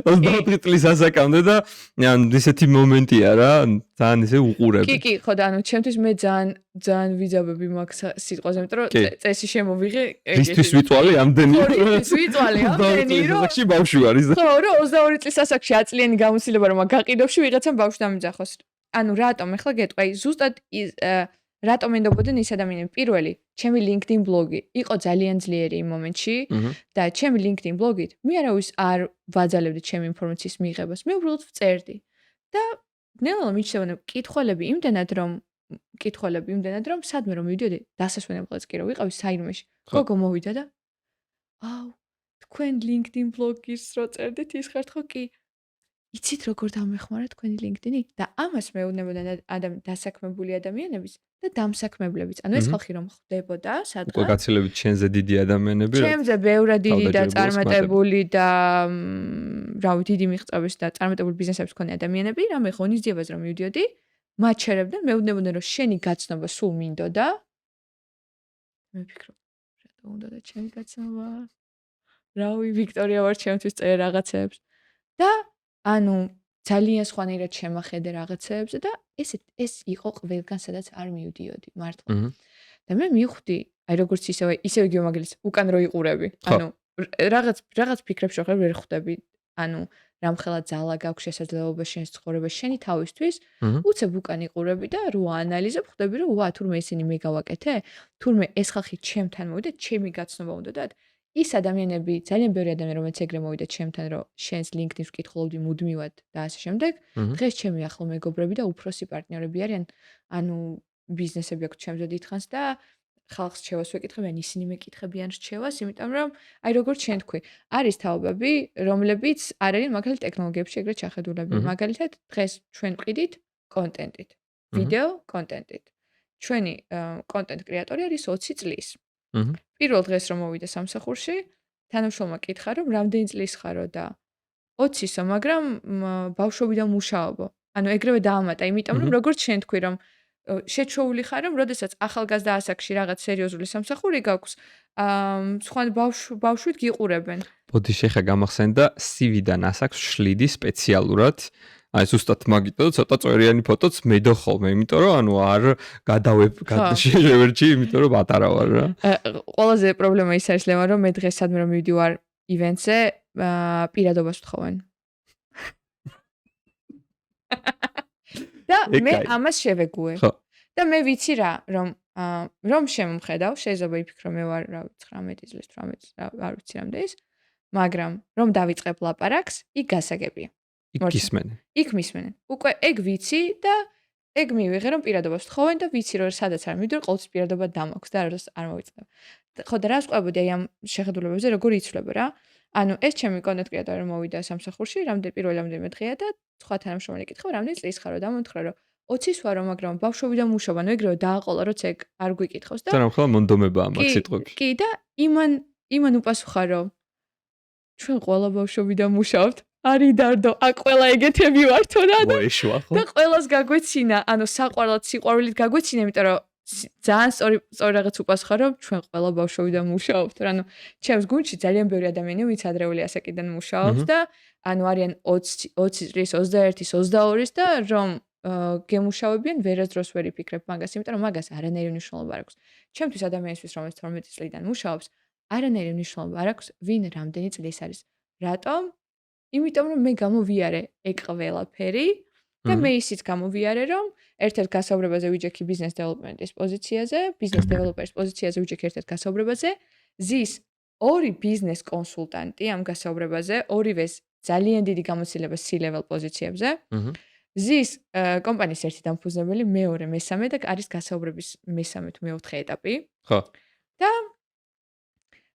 24 წლის ასაკამდე და ანუ ისეთი მომენტია რა, ძალიან ისე უყურები. კი, ხო და ანუ ჩემთვის მე ძალიან ვიძაბები მაქვს სიტყვაზე, იმიტომ რომ წესი შემოვიღე ისთვის ვიწვალე ამდენი. ისთვის ვიწვალე ამდენი რომ ასაკში ბავშვი არის. ხო, რომ 22 წლის ასაკში აწლიანი გამოცდილება რომ გაყიდებში ვიღაცამ ბავშვს დამიძახოს. ანუ რატომ ახლა გეტყვი, ზუსტად რატომ ენდობოდნენ ის ადამიანები? პირველი, ჩემი LinkedIn ბლოგი იყო ძალიან ძლიერი იმ მომენტში და ჩემი LinkedIn ბლოგით მე არავის არ ვაძალებდი ჩემი ინფორმაციის მიღებას. მე უბრალოდ ვწერდი. და ნელა მიჩნევენ კითხველები იმდენად რომ სადმე რომ მივიდიოდი, დასასვენებლად კი რომ ვიყავი საირმეში. გოგო მოვიდა და აუ, თქვენ LinkedIn ბლოგის რო წერდით ის ხართ ხო? კი. იცით როგორ დამეხმარა თქვენი LinkedIn-ი? და ამას მეუბნებოდნენ დასაქმებული ადამიანების და დამსაქმებლებიც. ანუ ეს ხალხი რომ ხდებოდა, სადღაც უკვე გაცილებით ჩვენზე დიდი ადამიანები. ჩემზე ბევრად დიდი და წარმატებული და რავი, დიდი მიღწევების და წარმატებული ბიზნესების მქონე ადამიანები, რამე ღონისძიებას რომ მივდიოდი, მათ შერებდნენ, მეუბნებოდნენ რომ შენი გაცნობა სულ მინდოდა. მე ვფიქრობ, რატო უნდა და ჩემი გაცნობა? რავი, ვიქტორია ვარ ჩემთვის წერ რაღაცებს. და ანუ ძალიან სხვანაირად შემახედე რაღაცებს და ეს იყო ყველგან სადაც არ მივდიოდი მართლა. და მე მივხვდი, აი როგორც ისევ იგივე მაგალითს უკან რო იყურები. ანუ რაღაც ფიქრებს შეხებ ვერ ხვდები. ანუ რამხელა ძალა გაქვს შესაძლებლობა შენს ცხოვრებაში შენი თავისთვის, უცებ უკან იყურები და რო აანალიზებ, ხვდები რომ ვა, თურმე ისინი მე გავაკეთე, თურმე ეს ხალხი ჩემთან მოვიდა, ჩემი გაცნობა უნდათ. ის ადამიანები, ძალიან ბევრი ადამიანი რომელიც ეგრე მოვიდა ჩემთან, რომ შენს LinkedIn-ს ვკითხულობდი მუდმივად და ასე შემდეგ, დღეს ჩემი ახლო მეგობრები და უფროსი პარტნიორები არიან, ანუ ბიზნესები აქვს ჩემზე დიდხანს და ხალხს რჩევას ვეკითხებიან, ისინი მეკითხებიან რჩევას, იმიტომ რომ აი როგორც შენ თქვი, არის თაობები, რომლებიც არ არიან მაგალითად ტექნოლოგიებში ეგრეთ შეხედულები. მაგალითად, დღეს ჩვენ ვყიდით კონტენტით, ვიდეო კონტენტით. ჩვენი კონტენტ კრეატორი არის 20 წლის. პირველ დღეს რომ მოვიდა სამსახურში, თანამშრომლმა კითხა რომ რამდენი წლის ხარო და 20-სო, მაგრამ ბავშვობიდან მუშაობო. ანუ ეგრევე დაამატა, იმიტომ რომ როგორც შენ თქვი რომ შეჩვეული ხარ რომ როდესაც ახალგაზრდა ასაკში რაღაც სერიოზული სამსახური გაქვს, სხვა ბავშვით გიყურებენ. ბოდი შეხა გამახსენდა CV-დან ასაკს შლიდი სპეციალურად. აი ზუსტად მაგიტო ცოტა წვერიანი ფოტოც მედო ხოლმე, იმიტომ რომ ანუ არ შევერჩი, იმიტომ რომ პატარა ვარ რა. ყველაზე პრობლემა ის არის ლევან, რომ მე დღეს სადმე რომ მივდივარ ივენტზე, პირადობას ვთხოვენ. და მე ამას შევეგუე. და მე ვიცი რა, რომ შემომხედავ, შეიძლება იფიქრო მე ვარ, რა ვიცი, 19 წლის, 18 წლის, არ ვიცი რამდენი ის, მაგრამ რომ დავიწყებ ლაპარაკს, იქ გასაგებია. იქ მისმენენ. უკვე ეგ ვიცი და ეგ მივიღე რომ პირადობას ვთხოვენ და ვიცი რომ სადაც არ მივდივარ, ყოველთვის პირადობა დამაქვს და არ მოვიწყებ. ხო და რას ყვებოდი აი ამ შეხედულებებზე როგორ იცვლება რა? ანუ ეს ჩემი კონტენტ კრეატორი მოვიდა სამსახურში, რამდენიმე დღეა და სხვა თანამშრომელი ეკითხა, რამდენი წლის ხარო და მომთხრა, რომ 20-ის ვარო, მაგრამ ბავშვობიდან მუშაობა, ანუ ეგრევე დააყოლა, როცა ეგ არ გვიკითხავს და თან ახლა მონდომებაა მაგ კი, სიტყვებში. კი და იმან უპასუხა, რომ ჩვენ ყველა ბავშვობიდან მუშაობთ. არი დარდო, ყველა ეგეთები ვართო რა და მოეშვა ხო? და ყველას გაგვეცინა, ანუ საყვარლად სიყვარულით გაგვეცინა, იმიტომ რომ ძალიან სწორი რაღაც უპასუხა, რომ ჩვენ ყველა ბავშვობიდან მუშაობთ. ანუ ჩემს გუნდში ძალიან ბევრი ადამიანი ვინც ადრეული ასაკიდან მუშაობს და ანუ არიან 20 წლის, 21-ის, 22-ის და რომ გემუშავებიან ვერასდროს ვერ იფიქრებ მაგას, იმიტომ რომ მაგას არანაირი მნიშვნელობა არ აქვს. ჩემთვის ადამიანისთვის, რომელიც 12 წლიდან მუშაობს, არანაირი მნიშვნელობა არ აქვს, ვინ რამდენი წლის არის. რატომ? იმიტომ რომ მე გამოვიარე ეგ ყველაფერი და მე ისიც გამოვიარე, რომ ერთ-ერთ გასაუბრებაზე ვიჯექი ბიზნეს დეველოპმენტის პოზიციაზე, ბიზნეს დეველოპერის პოზიციაზე ვიჯექი ერთ-ერთ გასაუბრებაზე, ზის ორი ბიზნეს კონსულტანტი ამ გასაუბრებაზე, ორივეს ძალიან დიდი გამოცდილება C-level პოზიციებზე. ზის კომპანიის ერთი დამფუძნებელი, მეორე, მესამე და არის გასაუბრების მესამე თუ მეოთხე ეტაპი. ხო. და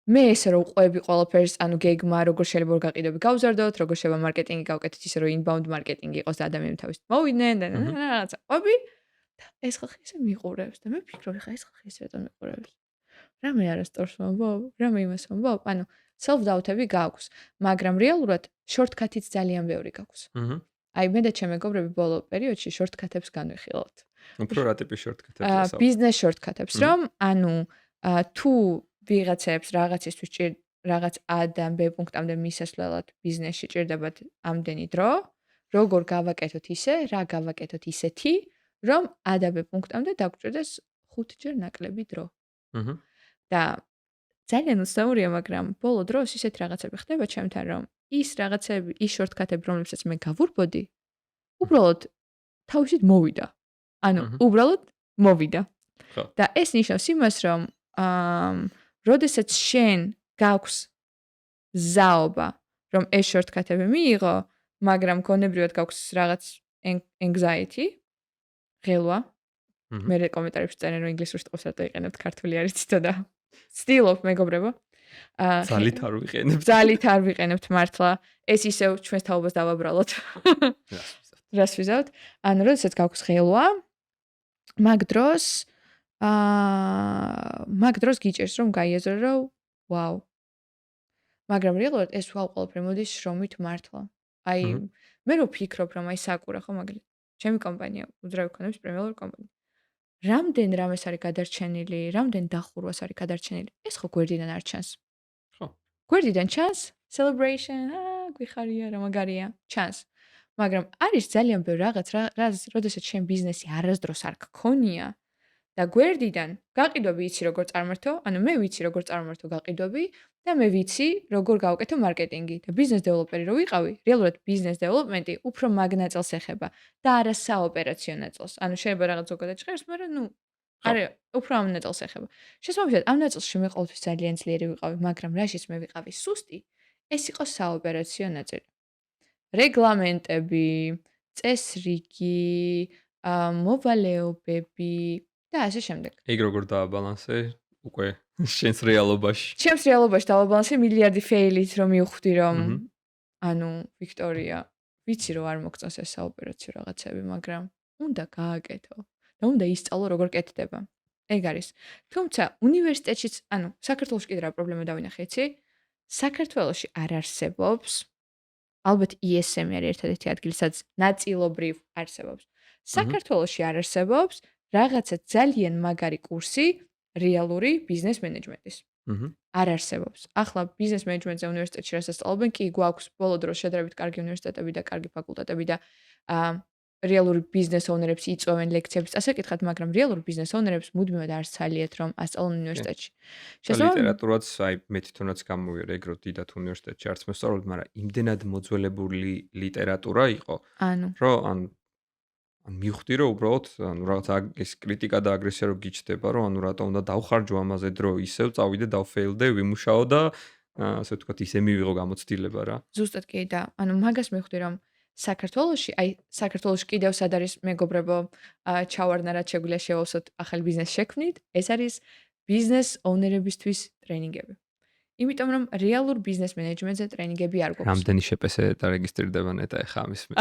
მე ესე რომ უყვები ყველაფერს, ანუ გეგმა, როგორ შეიძლება որ გაყიდვები გავზარდოთ, როგორ შეიძლება მარკეტინგი გავკეთოთ ისე რომ inbound მარკეტინგი იყოს და ადამიანები თავის მოვიდნენ და რაღაცა ყვები და ეს ხალხი ესე მიყურებს და მე ვფიქრობ, ხა ეს ხალხი ესე რატომ მიყურებს? რამე არასწორს მომბობ, რამე იმას მომბობ, ანუ self doubt-ები გაქვს, მაგრამ რეალურად shortcut-იც ძალიან ბევრი გაქვს. აი მე და ჩემი მეგობრები ბოლო პერიოდში shortcut-ებს განვიხილავთ. უფრო რა ტიპის shortcut-ებია? ბიზნეს shortcut-ებს, რომ ანუ თუ ვიღაცებს რაღაცისთვის რაღაც A-დან B პუნქტამდე მისასვლელად ბიზნესში ჭირდებათ ამდენი დრო, როგორ გავაკეთოთ ისე, რა გავაკეთოთ ისეთი, რომ A და B პუნქტამდე დაგჭირდეს 5 ჯერ ნაკლები დრო. და ძალიან უცნაურია, მაგრამ ბოლო დროს ისეთი რაღაცები ხდება ჩემთან, რომ ის რაღაცები, ის shortcut-ები, რომლებსაც მე გავურბოდი, უბრალოდ თავისით მოვიდა. ანუ უბრალოდ მოვიდა. და ეს ნიშნავს იმას, რომ როდესაც შენ გაქვს ზაობა, რომ ეს shortcut-ები მიიღო, მაგრამ გონებრივად გაქვს რაღაც anxiety, ღელვა. მე კომენტარებში წერენ, რომ ინგლისურ სიტყვას რატო იყენებთ, ქართული არის ცოტა. ცდილობ მეგობრებო. ძალით არ ვიყენებთ მართლა. ეს ისევ ჩვენს თაობას დავაბრალოთ. რას ვიზავთ? ანუ როდესაც გაქვს ღელვა, მაგ დროს გიჭერს რომ გაიაზრო, რომ ვაუ. მაგრამ რეალურად ეს ყველაფერი მოდის შრომით მართლა. აი მე რო ვფიქრობ, რომ აი საკურა ხო, მაგრამ ჩემი კომპანია უძრავი ქონებს პრემიალურ კომპანია. რამდენ რამეს არის გადარჩენილი, რამდენ დახურვას არის გადარჩენილი. ეს ხო გვერდიდან არ ჩანს. ხო. გვერდიდან ჩანს celebration, გვიხარია რა მაგარია, ჩანს. მაგრამ არის ძალიან ბევრი რაღაც, როდესაც შენ ბიზნესი არასდროს არ გქონია და გვერდიდან გაყიდვები იცი როგორ წარმართო, ანუ მე ვიცი როგორ წარმართო გაყიდვები და მე ვიცი როგორ გავაკეთო მარკეტინგი და ბიზნეს დეველოპერი რო ვიყავი, რეალურად ბიზნეს დეველოპმენტი უფრო მაგ ნაწილს ეხება და არა საოპერაციო ნაწილს. ანუ შეიძლება რაღაც ზოგადად ჭირს, მაგრამ არა, უფრო ამ ნაწილს ეხება. შესაბამისად, ამ ნაწილში მე ყოველთვის ძალიან ძლიერი ვიყავი, მაგრამ რაშიც მე ვიყავი სუსტი, ეს იყო საოპერაციო ნაწილი. რეგლამენტები, წესრიგი, მოვალეობები და ასე შემდეგ. ეგ როგორ დააბალანსე უკვე შენს რეალობაში? ჩემს რეალობაში დავაბალანსე მილიარდი ფეილით, რომ მივხვდი, რომ ანუ ვიქტორია, ვიცი რომ არ მოგწონს ეს საოპერაციო რაღაცები, მაგრამ უნდა გააკეთო და უნდა ისწავლო როგორ კეთდება. ეგ არის. თუმცა უნივერსიტეტშიც, ანუ საქართველოში კიდე რა პრობლემა დავინახე, იცი? საქართველოში არ არსებობს ალბათ ESM არის ერთადერთი ადგილი, სადაც ნაწილობრივ არსებობს. საქართველოში არ არსებობს რაღაცა ძალიან მაგარი კურსი რეალური ბიზნეს მენეჯმენტის. არ არსებობს. ახლა ბიზნეს მენეჯმენტზე უნივერსიტეტში რასასწავლობენ, კი გვაქვს ბოლო დროს შედარებით კარგი უნივერსიტეტები და კარგი ფაკულტეტები და რეალური ბიზნეს ოუნერებს იწვევენ ლექციების წასაკითხად, მაგრამ რეალურ ბიზნეს ოუნერებს მუდმივად არ სცალიათ რომ ასწავლონ უნივერსიტეტში. ლიტერატურაც, აი მე თვითონაც გამოვიარე ეგ რო დიდათ უნივერსიტეტში არც მოსწავლობ, მაგრამ იმდენად მოძველებული ლიტერატურა იყო, რომ მივხვდი რომ უბრალოდ რაღაცა ეს კრიტიკა და აგრესია რო გიჩნდება, რომ რატო უნდა დავხარჯო ამაზე დრო, ისევ წავიდე დავფეილდე, ვიმუშაო და ასე ვთქვათ, ისე მივიღო გამოცდილება რა. ზუსტად კი და მაგას მივხვდი რომ საქართველოში კიდევ სად არის მეგობრებო, ჩავარდნა რაც შეგვიძლია შევავსოთ ახალი ბიზნეს შექმნით, ეს არის ბიზნეს ოუნერებისთვის ტრენინგები. იმიტომ რომ რეალურ ბიზნეს მენეჯმენტზე ტრენინგები არ გვაქვს. რამდენი შეპესე დარეგისტრირდება ნეტა ეხა ამის მე.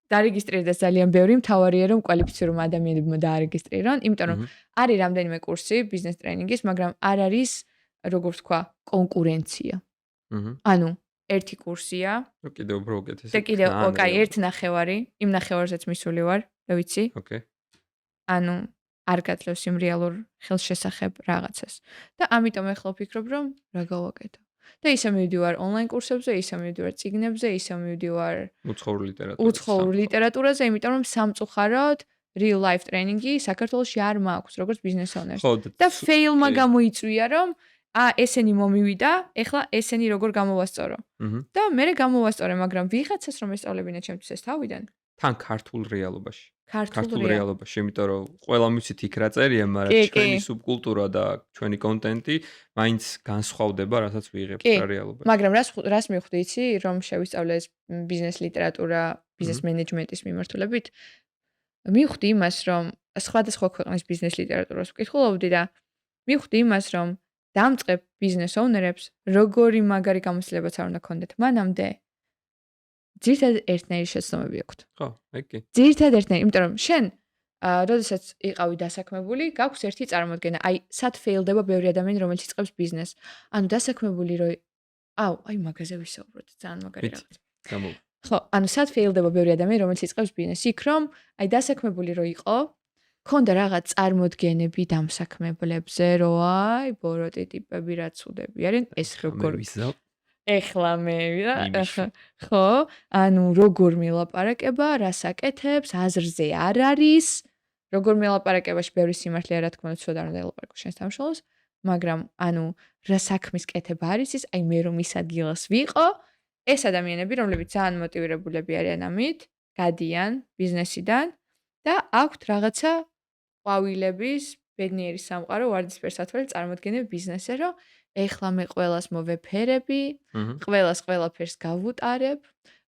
დარეგისტრირდეს ძალიან ბევრი, მთავარია რომ კვალიფიცირებულ ადამიანებმა დაარეგისტრირონ, იმიტომ რომ არის რამდენიმე კურსი ბიზნეს ტრენინგის, მაგრამ არ არის, როგორც ვთქვა, კონკურენცია. ანუ ერთი კურსია. კიდევ უფრო უკეთესი. და კიდევ, კაი, 1/9, იმ ნახევარზეც მისული ვარ, და ვიცი? ოკეი. ანუ არ გაძლევს იმ რეალურ ხელშესახებ რაღაცას. და ამიტომ ახლა ვფიქრობ, რომ რა გავაკეთო. და ისე მივდივარ ონლაინ კურსებზე, ისე მივდივარ წიგნებზე, ისე მივდივარ უცხოურ ლიტერატურაზე, იმიტომ რომ სამწუხაროდ real life ტრენინგი საქართველოში არ მაქვს, როგორც ბიზნეს ონერს. და fail-მა გამოიწვია, რომ ესენი მომივიდა, ეხლა ესენი როგორ გამოვასწორო. და მე გამოვასწორე, მაგრამ ვიღაცას რომ ესწავლებინა ჩემთვის ეს თავიდან. თან ქართულ რეალობაში. ქართულ რეალობაში, იმიტომ რომ ყველა მიცით იქ რა წერია, მაგრამ ჩვენი სუბკულტურა და ჩვენი კონტენტი მაინც განსხვავდება, რასაც ვიღებთ რეალობაში. მაგრამ რას მივხვდი იცი, რომ შევისწავლე ეს ბიზნეს ლიტერატურა, ბიზნეს მენეჯმენტის მიმართულებით, მივხვდი იმას, რომ სხვადასხვა ქვეყნის ბიზნეს ლიტერატურას ვკითხულობდი და მივხვდი იმას, რომ დამწყებ ბიზნეს ოუნერებს როგორი მაგარი გამოცდილებაც არ უნდა ქონდეთ მანამდე ძირთად ერთნაირი შეცდომები აქვთ. ხო, კი. ძირთად ერთნაირი, იმიტომ რომ შენ როდესაც იყავი დასაქმებული, გაქვს ერთი წარმოდგენა, აი, სად ფეილდება ბევრი ადამიანი, რომელიც იწყებს ბიზნესს. ანუ დასაქმებული რო აი მაგაზე ვისაუბროთ, ძალიან მაგარი რაღაც. ხო, ანუ სად ფეილდება ბევრი ადამიანი, რომელიც იწყებს ბიზნესს? იქ რომ აი დასაქმებული რო იყო, ქონდა რაღაც წარმოდგენები დამსაქმებლებზე, რო აი ბოროტი ტიპები რა ცუდები არიან, ეს როგორ ეხლა მე ხო, ანუ როგორ მილაპარაკება, რას აკეთებს, აზრზე არ არის, როგორ მილაპარაკებაში ბევრი სიმართლეა, რა თქმა უნდა, ცოტა არ უნდა ელაპარაკო შენს სამშობლოს, მაგრამ ანუ რა საქმის კეთება არის ის, აი მე რომ ის ადგილას ვიყო, ეს ადამიანები, რომლებიც ძალიან მოტივირებულები არიან ამით, გადიან ბიზნესიდან და აქვთ რაღაცა ყვავილების ბედნიერი სამყარო ვარდისფერ-სათვალე წარმოდგენები ბიზნესზე, რომ ეხლა მე ყველას მოვეფერები, ყველას ყველაფერს გავუტარებ,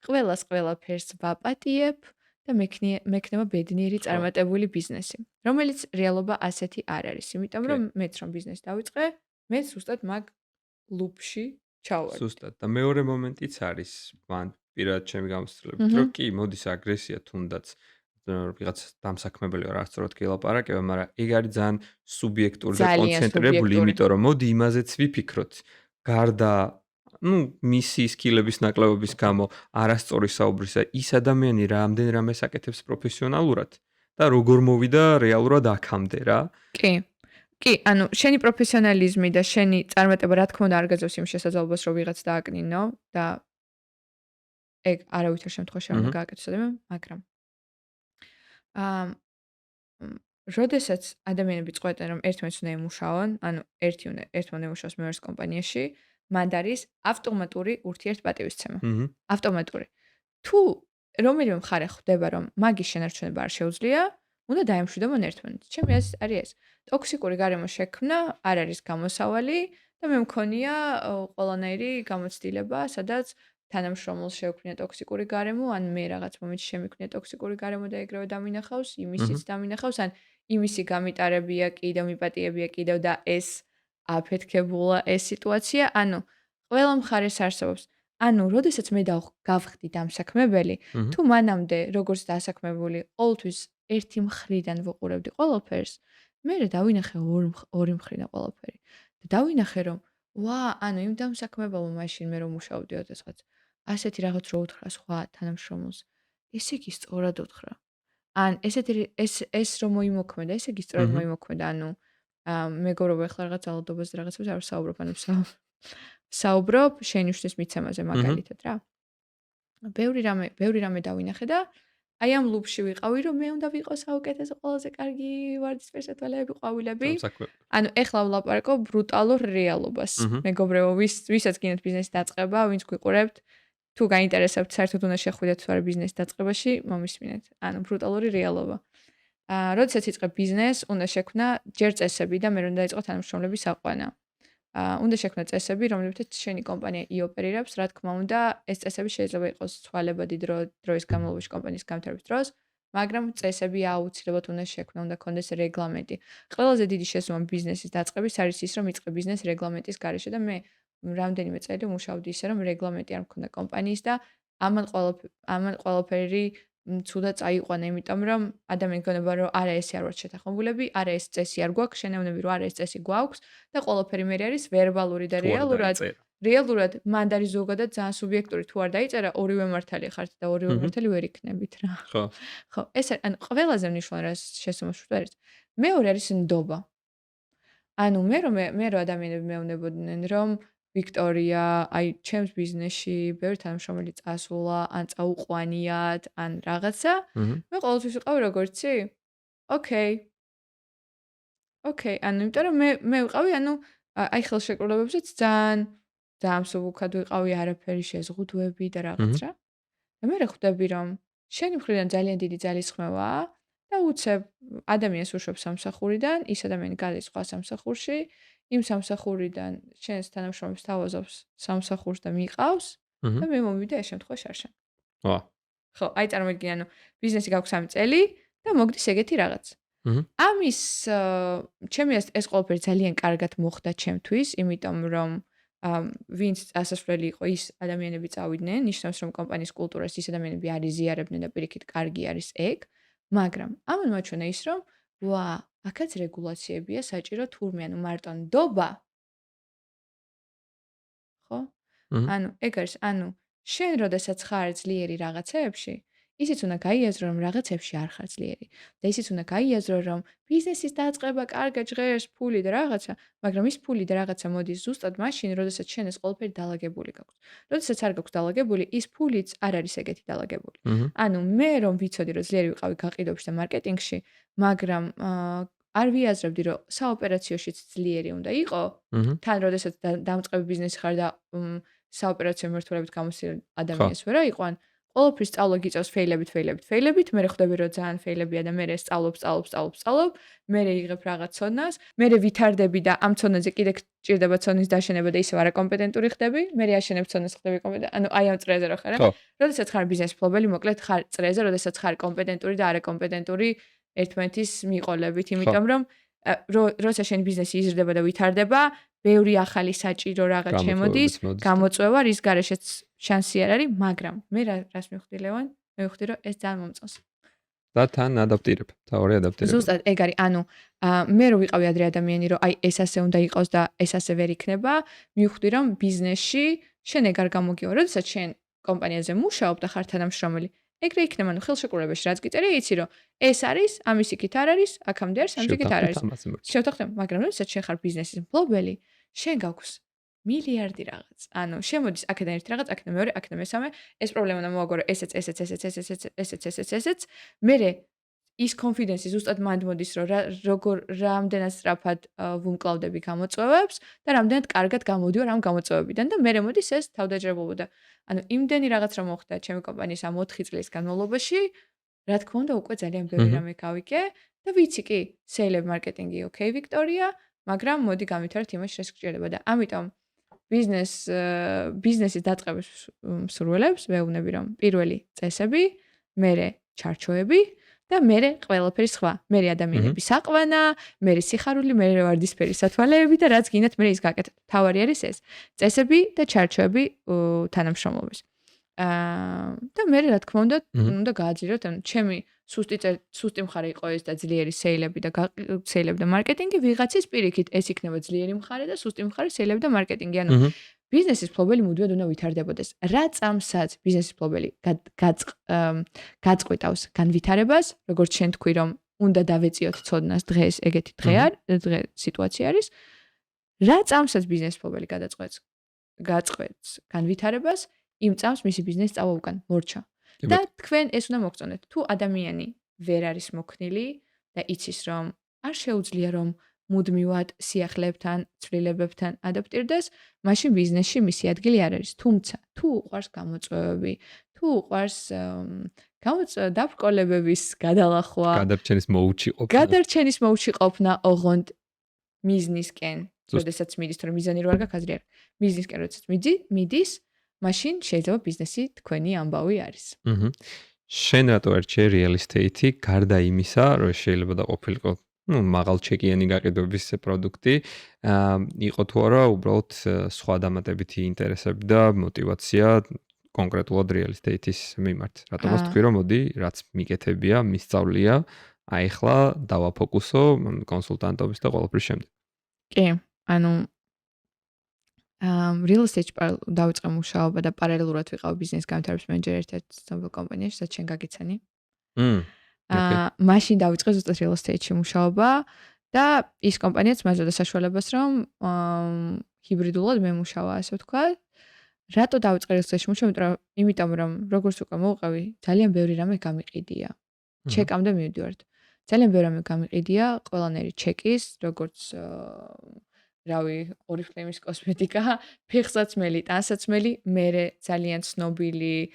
ყველას ყველაფერს ვაპატიებ და მექნება ბედნიერი წარმატებული ბიზნესი, რომელიც რეალობა ასეთი არ არის, იმიტომ რომ მეც რომ ბიზნესი დავიწყე, მე ზუსტად მაგ ლუპში ჩავარდი. ზუსტად და მეორე მომენტიც არის, მან პირადად ჩემი გამოცდილებით, რომ კი, მოდის აგრესია თუნდაც ვიღაც დამსაქმებელი ვარ, არასწორად კი ელაპარაკება, მაგრამ ეგ არის ძალიან სუბიექტური და კონცენტრირებული, იმიტომ რომ მოდი იმაზეც ვიფიქროთ. გარდა, მისი სკილების ნაკლებობის გამო არასწორი საუბრისა, ის ადამიანი რამდენ რამეს აკეთებს პროფესიონალურად და როგორ მოვიდა რეალურად აქამდე რა. კი. კი, ანუ შენი პროფესიონალიზმი და შენი წარმატება რა თქმა უნდა არ გაძლევს იმ შესაძლებლობას, რომ ვიღაც დააკნინო და ეგ არავითარ შემთხვევაში არ უნდა გააკეთოს ადამიანმა, მაგრამ როდესაც ადამიანები წყვეტენ, რომ ერთმანეთს უნდა იმუშაონ, ანუ ერთმა უნდა იმუშაოს მეორეს კომპანიაში, მანდ არის ავტომატური ურთიერთპატივისცემა. ავტომატური. თუ რომელიმე მხარე ხვდება, რომ მაგის შენარჩუნება არ შეუძლია, უნდა დაემშვიდო მან ერთმანეთს. ჩემი აზრით არის ეს. ტოქსიკური გარემო შექმნა არ არის გამოსავალი და მე მქონია ყველანაირი გამოცდილება, სადაც თანამშრომელს შეუქმნია ტოქსიკური გარემო, ან მე რაღაც მომენტში შემიქმნია ტოქსიკური გარემო და ეგრევე დამინახავს, იმისიც დამინახავს, ან იმისი გამიტარებია კიდევ, მიპატიებია კიდევ და ეს აფეთქებულა ეს სიტუაცია, ანუ ყველა მხარეს არსებობს. ანუ, როდესაც მე გავხდი დამსაქმებელი, თუ მანამდე როგორც დასაქმებული, ყოველთვის ერთი მხრიდან ვუყურებდი ყველაფერს, მე დავინახე ორი მხრიდან ყველაფერი. და დავინახე, რომ ანუ იმ დამსაქმებელმა მაშინ მე რომ მუშაობდი ოდესღაც ასეთი რაღაც რო უთხრა სხვა თანამშრომელს, ესე იგი სწორად უთხრა. ან ეს რომ მოიმოქმედა, ესე იგი სწორად მოიმოქმედა, ანუ მეგობრობა ახლა რაღაც ალოდობაზე რაღაცებს არ ვსაუბრობ, ანუ ვსაუბრობ შენი უშლის მიცემაზე მაგალითად რა. ბევრი რამე დავინახე და აი ამ ლუპში ვიყავი, რომ მე უნდა ვიყო საუკეთესო, ყველაზე კარგი ვარდისფერ-სათვალეები, ყვავილები. ანუ ეხლა ვლაპარაკო ბრუტალურ რეალობას. მეგობრებო, ვისაც გინდათ ბიზნესი დაწყება, ვინც გვიყურებთ, თუ გაინტერესებთ, საერთოდ უნდა შეხვიდეთ თუ არა ბიზნესის დაწყებაში, მომისმინეთ. ანუ ბრუტალური რეალობა. როდესაც იწყებ ბიზნესს, უნდა შექმნა ჯერ წესები და მე რომ დაიწყო თანამშრომლების აყვანა. უნდა შექმნა წესები, რომლებითაც შენი კომპანია იოპერირებს, რა თქმა უნდა, ეს წესები შეიძლება იყოს ცვალებადი დროის განმავლობაში კომპანიის განვითარების დროს, მაგრამ წესები აუცილებლად უნდა შექმნა, უნდა კონდეს რეგლამენტი. ყველაზე დიდი შესაძლოა ბიზნესის დაწყების არის ის, რომ იწყე ბიზნეს რეგლამენტის გარეშე და მე რამდენიმე წელი მუშაობდი ისე, რომ რეგლამენტი არ მქონდა კომპანიის და ამან ყველაფერი ცუდად წაიყვანა, იმიტომ რომ ადამიანი გონება რომ არა ესე არ ვართ შეთანხმებულები, არა ეს წესი არ გვაქვს, შენევნები რომ არა ეს წესი გვაქვს და ყველაფერი მე არის ვერბალური და რეალურად მანდარი ზოგადად ძალიან სუბიექტური თუ არ დაიწერა ორივე მართალი ხართ და ორივე მართალი ვერ იქნებით რა. ხო, ეს ან ყველაზე მნიშვნელოვანი რაც შესამოშვით არის. მეორე არის ნდობა. ანუ მე რომ ადამიანები მეუბნებოდნენ რომ ვიქტორია, აი ჩემს ბიზნესში ბევრი თანამშრომელი წასულა, ან წაუყვანიათ, ან რაღაცა, მე ყოველთვის ვიყავი როგორიცი? ოკეი, ანუ იმიტომ რომ მე ვიყავი, ანუ აი ხელშეკრულებებზეც ძალიან მსუბუქად ვიყავი, არაფერი შეზღუდვები და რაღაც რა. და მე ხვდები რომ შენი მხრიდან ძალიან დიდი ძალისხმევაა და უცებ ადამიანს უშვებს სამსახურიდან, ის ადამიანი გადის სხვა სამსახურში, იმ სამსახურიდან შენს თანამშრომლებს თავაზობს სამსახურს და მიყავს და მე მომივიდა ეს შემთხვევაში არ შენ. ხო, აი წარმოგიდგინე, ანუ ბიზნესი გაქვს 3 წელი და მოგდის ეგეთი რაღაც. ამის ჩემი ეს ყველაფერი ძალიან კარგად მოხდა ჩემთვის, იმიტომ რომ ვინც წასასვლელი იყო ის ადამიანები წავიდნენ, ნიშნავს რომ კომპანიის კულტურას ის ადამიანები არ იზიარებდნენ და პირიქით კარგი არის ეგ, მაგრამ ამან მაჩვენა ის რომ ვა, აქაც რეგულაციებია საჭირო თურმე, ანუ მარტო ნდობა. ხო? ანუ ეგ არის, ანუ შენ როდესაც ხარ ძლიერი რაღაცეებში, ისიც უნდა გაიაზრო რომ რაღაცებში არ ხარ ძლიერი და ისიც უნდა გაიაზრო რომ ბიზნესის დაწყება კარგად ჟღერს ფული და რაღაცა, მაგრამ ის ფული და რაღაცა მოდის ზუსტად მაშინ, როდესაც შენ ეს ყველაფერი დალაგებული გაქვს. როდესაც არ გაქვს დალაგებული, ის ფულიც არ არის ეგეთი დალაგებული. ანუ მე რომ ვიცოდი რომ ძლიერი ვიყავი გაყიდვებში და მარკეტინგში, მაგრამ არ ვიაზრებდი რომ საოპერაციოშიც ძლიერი უნდა იყო, თან როდესაც დამწყები ბიზნესი ხარ და საოპერაციო მმართველობით გამოსილ ადამიანს ვერ აიყვან, ყველაფრის სწავლა გიწევს ფეილებით, მე ხვდები რომ ძალიან ფეილებია და მე სწავლობ, მე იღებ რაღაც ცოდნას, მე ვითარდები და ამ ცოდნაზე კიდე გჭირდება ცოდნის დაშენება და ისევ არაკომპეტენტური ხდები, მე აშენებ ცოდნას ხდები კომპეტენტური, ანუ აი ამ წრეზე რო ხარ, როდესაც ხარ ბიზნეს მფლობელი, მოკლედ ხარ წრეზე, როდესაც ხარ კომპეტენტური და არაკომპეტენტური ერთმანეთის მიყოლებით, იმიტომ რომ როცა შენი ბიზნესი იზრდება და ვითარდება, ბევრი ახალი საჭირო რაღაც შემოდის, გამოწვევა, რის გარეშეც შანსი არ არის, მაგრამ მე რას მივხვდი ლევან? მე ვხვდი რომ ეს ძალიან მომწონს. და თან ადაპტირებ, თავი ადაპტირებ. ზუსტად ეგ არის, ანუ მე რო ვიყავი ადრე ადამიანი, რომ აი ეს ასე უნდა იყოს და ეს ასე ვერ იქნება, მივხვდი რომ ბიზნესში შენ ეგ არ გამოგივა, როდესაც შენ კომპანიაზე მუშაობ და ხარ თანამშრომელი, ეგრე იქნება, ანუ ხელშეკრულებაში რაც გიწერია, იცი რომ ეს არის, ამის იქით არ არის, აქამდე არის, ამის იქით არ არის. შევთანხმდით, მაგრამ როდესაც შენ ხარ ბიზნესის მფლობელი, შენ გაქვს მილიარდი რაღაც. ანუ შემოდის აქედან ერთი რაღაც, აქედან მეორე, აქედან მესამე, ეს პრობლემა უნდა მოვაგორო, ესეც. მერე ის კონფიდენსი ზუსტად მანდ მოდის, რომ როგორ რამდენად სწრაფად ვუმკლავდები გამოწვევებს და რამდენად კარგად გამოდივარ ამ გამოწვევებიდან და მერე მოდის ეს თავდაჯერებობა და ანუ იმდენი რაღაც რა მოხდა ჩემი კომპანიის ამ 4 წლის განმავლობაში, რა თქმა უნდა, უკვე ძალიან ბევრი რამე გავიკე და ვიცი კი, სეილებ მარკეტინგი ოკეი ვიქტორია, მაგრამ მოდი გავითაროთ იმაში, რაც გჭირდება და ამიტომ ბიზნესის დაწყების მსურველებს ვეუბნები რომ პირველი წესები, მერე ჩარჩოები და მერე ყველაფერი სხვა. მერე ადამიანების აყვანა, მერე სიხარული, მერე ვარდისფერი სათვალეები და რაც გინდათ მერე ის გაკეთოთ. თავარი არის ეს. წესები და ჩარჩოები თანამშრომლობის. და მერე რა თქმა უნდა გააძლიეროთ, ანუ ჩემი სუსტი მხარე იყო ეს და ძლიერი სეილები და მარკეტინგი, ვიღაცის პირიქით ეს იქნება ძლიერი მხარე და სუსტი მხარე სეილები და მარკეტინგი. ანუ ბიზნესის მფლობელი მუდმივად უნდა ვითარდებოდეს. რა წამსაც ბიზნესის მფლობელი გაწყვეტავს განვითარებას, როგორც შენ თქვი რომ უნდა დავეწიოთ ცოდნას დღეს, ეგეთი დღე სიტუაცია არის. რა წამსაც ბიზნესის მფლობელი გაწყვეტს განვითარებას, იმ წამს მისი ბიზნესი წავა უკან, მორჩა. და თქვენ ეს უნდა მოგწონეთ. თუ ადამიანი ვერ არის მოქნილი და იცის რომ არ შეუძლია რომ მუდმივად სიახლეებთან, ცვლილებებთან ადაპტირდეს, მაშინ ბიზნესში მისი ადგილი არ არის. თუმცა, თუ უყვარს გამოწვევები, თუ უყვარს დაბრკოლებების გადალახვა, გადარჩენის მოუჩი ყოფნა ოღონდ მიზნისკენ, როდესაც მიდის, თორემ მიზანი რო არ გაქვს, აზრი არ. მიზნისკენ როდესაც მიდის, მაშინ შეიძლება ბიზნესი თქვენი ამბავი არის. შენ რატო არჩე real estate-ი გარდა იმისა, რომ შეიძლება დაყოფილიყო მაღალ ჩეკიანი გაყიდვების პროდუქტი. იყო თუ არა უბრალოდ სხვა დამატებითი ინტერესები და мотиваცია კონკრეტულად real estate-ის მიმართ. რატომაც თქვი რომ მოდი, რაც მიკეთებია, მისწავლია, აი ახლა დავაფოკუსო კონსულტანტობის და ყველაფრის შემდეგ. კი, ანუ real estate დავიწყე მუშაობა და პარალელურად ვიყავ ბიზნეს განვითარების მენეჯერი ერთ-ერთ ცნობილ კომპანიაში, სადაც შენ გაგიცანი. მაშინ დავიწყე ზუსტად real estate-ში მუშაობა და ის კომპანიაც მაძლევდა საშუალებას, რომ ჰიბრიდულად მე მუშავა, ასე ვთქვათ. რატო დავიწყე real estate-ში მუშაობა? იმიტომ რომ როგორც უკვე მოვყავი, ძალიან ბევრი რამე გამიყიდია. ჩეკამდე მივდივართ. ძალიან ბევრი რამე გამიყიდია, ყველანაირი ჩეკის, როგორც რავი, ორიფლემის კოსმეტიკა, ფეხსაცმელი, ტანსაცმელი, მერე ძალიან ცნობილი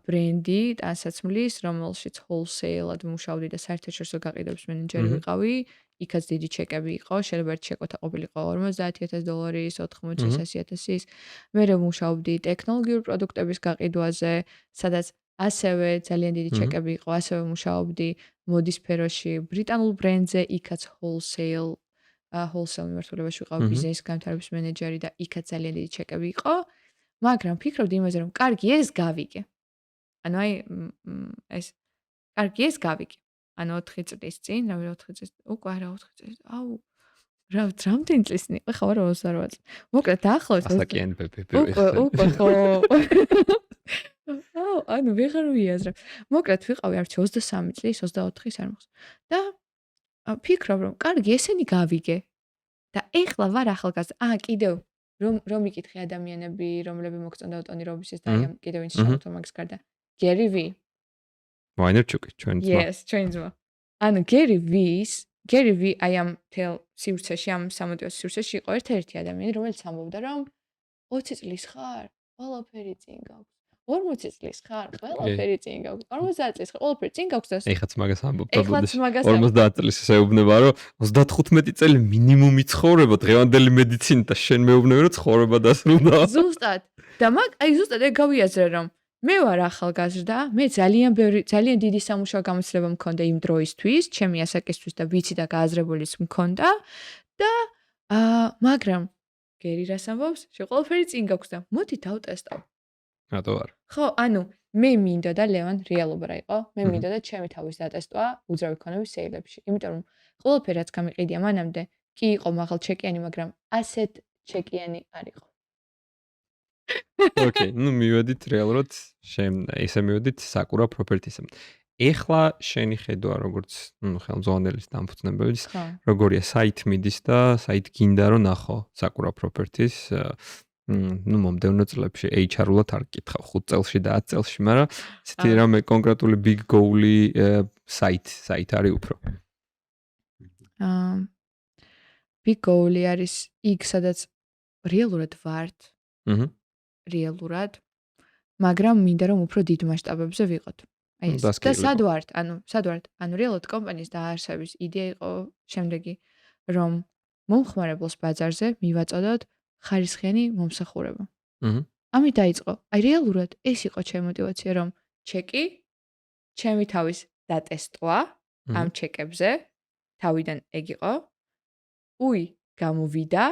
ბრენდი ტანსაცმლის, რომელშიც wholesale-ად მუშაობდი და საერთაშორისო გაყიდვების მენეჯერი ვიყავი. იქაც დიდი ჩეკები იყო, შეიძლება ერთ ჩეკოთა ყოფილიყო $50,000, $80,000, მერე მუშაობდი ტექნოლოგიური პროდუქტების გაყიდვაზე, სადაც ასევე ძალიან დიდი ჩეკები იყო, ასევე მუშაობდი მოდის სფეროში, ბრიტანულ ბრენდზე, იქაც wholesale მიმართულებაში ვიყავ ბიზნეს განვითარების მენეჯერი და იქაც ძალიან დიდი ჩეკები იყო, მაგრამ ფიქრობდი იმაზე, რომ კარგი ეს გავიგე. ანუ აი ეს კარგი ეს გავიგე. ანუ 4 წლის წინ, რავი 4 წლის, უკვე არა 4 წლის. აუ, რამდენი წლის წინ იყო, ხარ 28 წლის. მოკლედ დაახლოებით ასაკიანი ბებები. უკვე ხო. აუ, ანუ ვეღარ ვიაზრებ. მოკლედ ვიყავი არჩი 23 წლის, 24-ის არ მახსოვს. და ფიქრობ რომ კარგი ესენი გავიგე და ეხლა ვარ ახალგაზრდა. კიდევ რომ მიკითხე ადამიანები, რომლები მოგწონდა ტონი რობინსის და აი კიდევ ვინც შემოთო მაგის გარდა. Gary V. ვაინერჩუკი ჩვენი ძმა. Yes, ჩვენი ძმა. ანუ Gary V აი ამ თელ სივრცეში, ამ სამოტივაციო სივრცეში იყო ერთ-ერთი ადამიანი, რომელიც ამბობდა რომ 20 წლის ხარ, ყველაფერი წინ გაქვს. 40 წლის ხარ, ყველაფერი წინ გაქვს. 50 წლის ხარ, ყველაფერი წინ გაქვს და ეხაც მაგას ამბობ და 50 წლის ეუბნება რომ 35 წელი მინიმუმი ცხოვრება დღევანდელი მედიცინით და შენ მეუბნები რომ ცხოვრება დასრულდა. ზუსტად. და აი ზუსტად ეგ გავიაზრე რომ მე ვარ ახალგაზრდა, მე ძალიან დიდი სამუშაო გამოცდილება მქონდა იმ დროისთვის, ჩემი ასაკისთვის და ვიცი და გააზრებულიც მქონდა და მაგრამ გერი რას ამბობს? ყველაფერი წინ გაქვს და მოდი დავტესტავ. რატო არ? ხო, ანუ მე მინდა და ლევან რეალობა რა იყო? მე მინდა და ჩემი თავის დატესტვა უძრავი ქონების სეილებში. იმიტომ რომ ყველაფერი რაც გამიყიდია მანამდე, კი იყო მაღალ ჩეკიანი, მაგრამ ასეთ ჩეკიანი არ იყო. ოკეი, მივედით რეალურად ესე მივედით Sakura Properties-ზე. ეხლა შენი ხედვა როგორც ხელმძღვანელის დამფუძნებელის, როგორია საით მიდის და საით გინდა რომ ნახო Sakura Properties მომდევნო წლებში HR-ულად არ გკითხავ 5 წელში და 10 წელში, მაგრამ ესეთი რამე კონკრეტული big goal-ი საით არის უფრო. big goal-ი არის იქ, სადაც რეალურად ვართ. რეალურად, მაგრამ მინდა რომ უფრო დიდ მასშტაბებზე ვიყოთ. აი ეს. და სად ვართ? ანუ რეალურად კომპანიის დაარსების იდეა იყო შემდეგი, რომ მომხმარებელს ბაზარზე მივაწოდოთ ხარისხიანი მომსახურება. ამით დაიწყო. აი რეალურად ეს იყო ჩემი мотиваცია, რომ ჩეკი ჩემი თავის დატესტვა ამ ჩეკებზე, თავიდან ეგ იყო. გამოვიდა.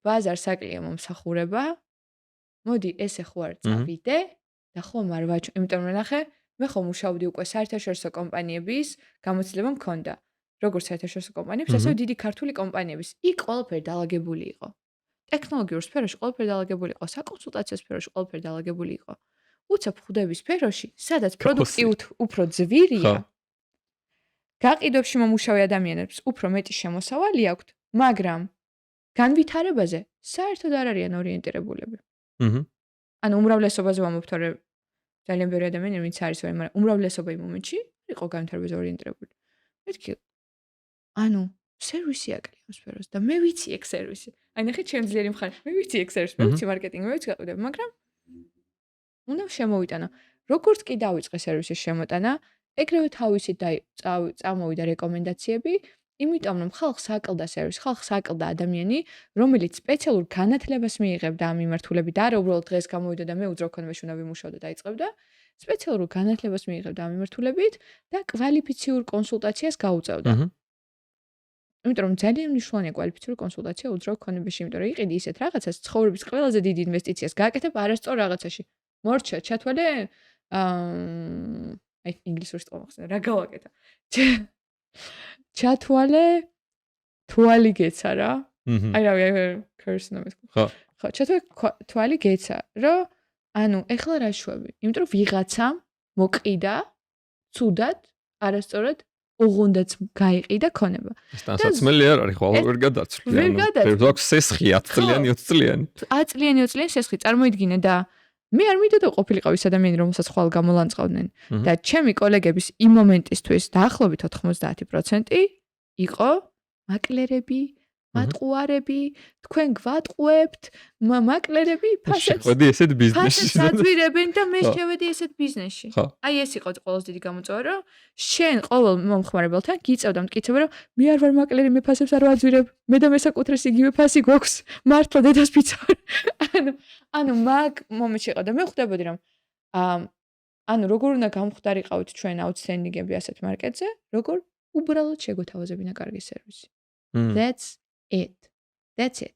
ბაზარ საკლია მომსახურება. მოდი ესე ხო არ წავიდე და ხომ არ ვაჩვენე, იმიტომ რომ ნახე, მე ხომ მუშაობდი უკვე საერთაშორისო კომპანიების გამოცდილება მქონდა. როგორც საერთაშორისო კომპანიების, ასევე დიდი ქართული კომპანიების. იქ ყველაფერი დალაგებული იყო. ტექნოლოგიურ სფეროში ყველაფერი დალაგებული იყო, საკონსულტაციო სფეროში ყველაფერი დალაგებული იყო. უცებ ხვდები სფეროში, სადაც პროდუქტი უფრო ძვირია. გაყიდვებში მომუშავე ადამიანებს უფრო მეტი შემოსავალი აქვთ, მაგრამ განვითარებაზე საერთოდ არ არიან ორიენტირებულები. ანუ უმრავლესობაზე ვამბობ, რომ ძალიან ბევრი ადამიანი ვინც არის, მაგრამ უმრავლესობა იმ მომენტში იყო განვითარებაზე ორიენტირებული. მეთქი ანუ სერვისი აკლია ამ სფეროს და მე ვიცი ეგ სერვისი. აი ნახე ჩემ ძლიერი მხარე, მე ვიცი ეგ სერვისი, მე ვიცი მარკეტინგი, მე ვიცი გაყიდვები, მაგრამ უნდა შემოვიტანო. როგორც კი დავიწყე სერვისის შემოტანა, ეგრევე თავისით წამოვიდა რეკომენდაციები იმიტომ რომ ხალხს აკლდა სერვისი, ხალხს აკლდა ადამიანი, რომელიც სპეციალურ განათლებას მიიღებდა ამ მიმართულებით და არა უბრალოდ დღეს გამოვიდა და მე უძრავ ქონებაში უნდა ვიმუშაო და დაიწყებდა. სპეციალურ განათლებას მიიღებდა ამ მიმართულებით და კვალიფიციურ კონსულტაციას გაუწევდა. იმიტომ რომ ძალიან მნიშვნელოვანია კვალიფიციური კონსულტაცია უძრავ ქონებაში, იმიტომ რომ იყიდი ისეთ რაღაცას, ცხოვრების ყველაზე დიდი ინვესტიციას გააკეთებ არასწორ რაღაცაში. მორჩა, ჩათვალე აი ინგლისური სიტყვა მოხსნა, რა გავაკეთა. ჩათვალე თვალი გეცა რა. აი რავი, curse ნომეს. ხო, ჩათვალე თვალი გეცა, რომ ანუ ეხლა რა შვები? იმიტომ რომ ვიღაცამ მოყიდა ცუდად, არასწორად ოღონდაც გაიყიდა ქონება. სტანსაცმელი არ არის, ხვალ ვერ გადაცვლია. ანუ აქვს სესხი 10 წლიანი, 20 წლიანი. 10 წლიანი, 20 წლიანი სესხი წარმოიდგინე და მე არ მინდოდა ყოფილიყავ ის ადამიანი, რომელსაც ხვალ გამოლანწყავდნენ და ჩემი კოლეგების იმ მომენტისთვის დაახლოებით 90% იყო მაკლერები, მატყუარები, თქვენ გვატყუებთ, მაკლერები ფასებს. შეხვედი ესეთ ბიზნესში. ფასებს აძვირებენ და მე შევედი ესეთ ბიზნესში. აი ეს იყო ყველაზე დიდი გამოწვევა, რომ შენ ყოველ მომხმარებელთან გიწევდა მტკიცება, რომ მე არ ვარ მაკლერი, მე ფასებს არ ვაძვირებ, მე და მესაკუთრეს იგივე ფასი გვაქვს, მართლა დედას ფიცარ. ანუ მაგ მომენტში იყო და მე ხვდებოდი რომ ანუ როგორ უნდა გამხვდარიყავით ჩვენ აუთსტენდინგები ასეთ მარკეტზე, როგორ უბრალოდ შეგვეთავაზებინა კარგი სერვისი. That's it.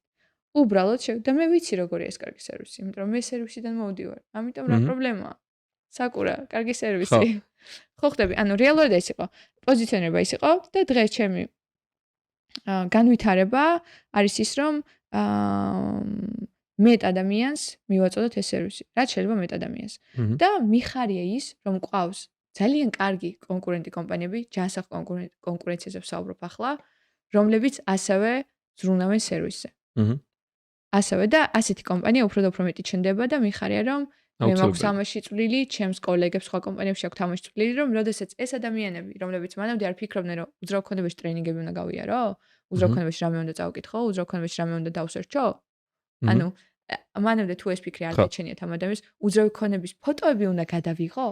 უბრალოდ და მე ვიცი როგორია ეს კარგი სერვისი, იმიტომ რომ მე სერვისიდან მოვდივარ. ამიტომ რა პრობლემაა? საკურა, კარგი სერვისი. ხო ხდები, ანუ რეალურად ეს იყო. პოზიციონირება ის იყო და დღეს ჩემი განვითარება არის ის, რომ მეტ ადამიანს მივაწოდოთ ეს სერვისი. რაც შეიძლება მეტ ადამიანს. და მიხარია ის, რომ ყავს ძალიან კარგი კონკურენტი კომპანიები, ჯანსაღ კონკურენციაზე ვსაუბრობ ახლა, რომლებიც ასევე ზრუნავენ სერვისზე. ასევე და ასეთი კომპანია უფრო და უფრო მეტი ჩნდება და მიხარია რომ მე მაქვს ამაში წვლილი, ჩემს კოლეგებს სხვა კომპანიებში აქვს ამაში წვლილი, რომ როდესაც ეს ადამიანები, რომლებიც მანამდე არ ფიქრობდნენ, რომ უძრავ ქონებაში ტრეინინგები უნდა გავიარო, უძრავ ქონებაში რამე უნდა წავკითხო, უძრავ ქონებაში რამე უნდა დავსერჩო. ანუ მანამდე თუ ეს ფიქრი არ გაჩენიათ ამ ადამიანს, უძრავი ქონების ფოტოები უნდა გადავიღო.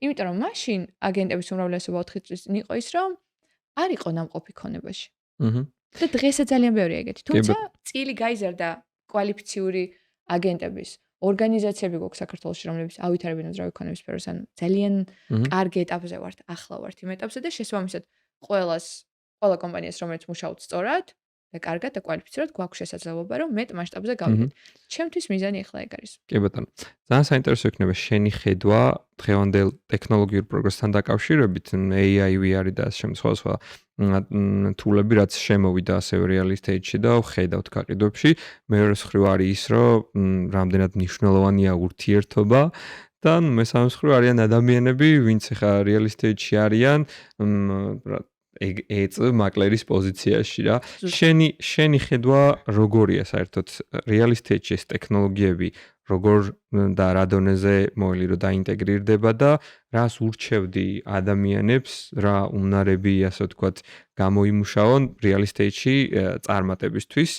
იმიტომ რომ მაშინ აგენტების უმრავლესობა 4 წლის წინ იყო ის, რომ არ იყო ნამყოფი ქონებაში. და დღესაც ძალიან ბევრი ეგეთი. თუმცა წილი გაიზარდა კვალიფიციური აგენტების ორგანიზაციები გვაქვს საქართველოში, რომლებიც ავითარებენ უძრავი ქონების სფეროს, ანუ ძალიან კარგი ეტაპზე ვართ, ახლა ვართ იმ ეტაპზე და შესაბამისად ყველა კომპანიას, რომელიც მუშაობს სწორად და კარგად და კვალიფიცირად, გვაქვს შესაძლებლობა, რომ მეტ მასშტაბზე გავიდეთ. ჩემთვის მიზანი ახლა ეგ არის. კი ბატონო. ძალიან საინტერესო იქნება შენი ხედვა დღევანდელ ტექნოლოგიურ პროგრესთან დაკავშირებით, AI, VR და სხვა თულები, რაც შემოვიდა ასევე real estate-ში და ხედავთ გაყიდვებში. მეორე მხრივ არის ის, რომ რამდენად მნიშვნელოვანია ურთიერთობა და მესამე მხრივ არიან ადამიანები, ვინც ახლა real estate-ში არიან, ეწ მაკლერის პოზიციაში რა. შენი ხედვა როგორია საერთოდ real estate-ში ეს ტექნოლოგიები როგორ და რა დონეზე მოელი რომ დაინტეგრირდება და რას ურჩევდი ადამიანებს, რა უნარები, ასე ვთქვათ, გამოიმუშაონ real estate-ში წარმატებისთვის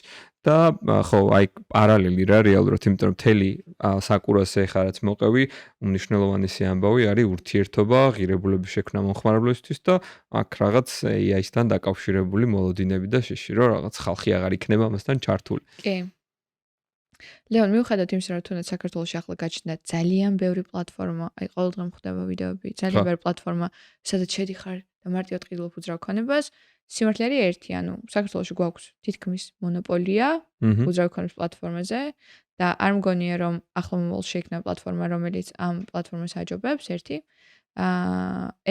და ხო, აი პარალელი რა რეალურად, იმიტომ რომ მთელი საკურასე ხა რაც მოყევი, უმნიშვნელოვანესი ამბავი არის ურთიერთობა, ღირებულების შექმნა მომხმარებლისთვის და აქ რაღაც AI-სთან დაკავშირებული მოლოდინები და შეში, რომ რაღაც ხალხი აღარ იქნება ამასთან ჩართული. კი. ლეონ, მიუხედავად იმისა, რომ თუნდაც საქართველოში ახლა გაჩნდა ძალიან ბევრი პლატფორმა, აი ყოველდღე მხვდება ვიდეოები, ძალიან ბევრი პლატფორმა, სადაც შედიხარ და მარტივად ყიდულობ უძრავ ქონებას, სიმართლე არის ერთი, ანუ საქართველოში გვაქვს თითქმის მონოპოლია უძრავ ქონების პლატფორმაზე და არ მგონია, რომ ახლა მომავალში შეიქმნა პლატფორმა, რომელიც ამ პლატფორმას აჯობებს, ერთი.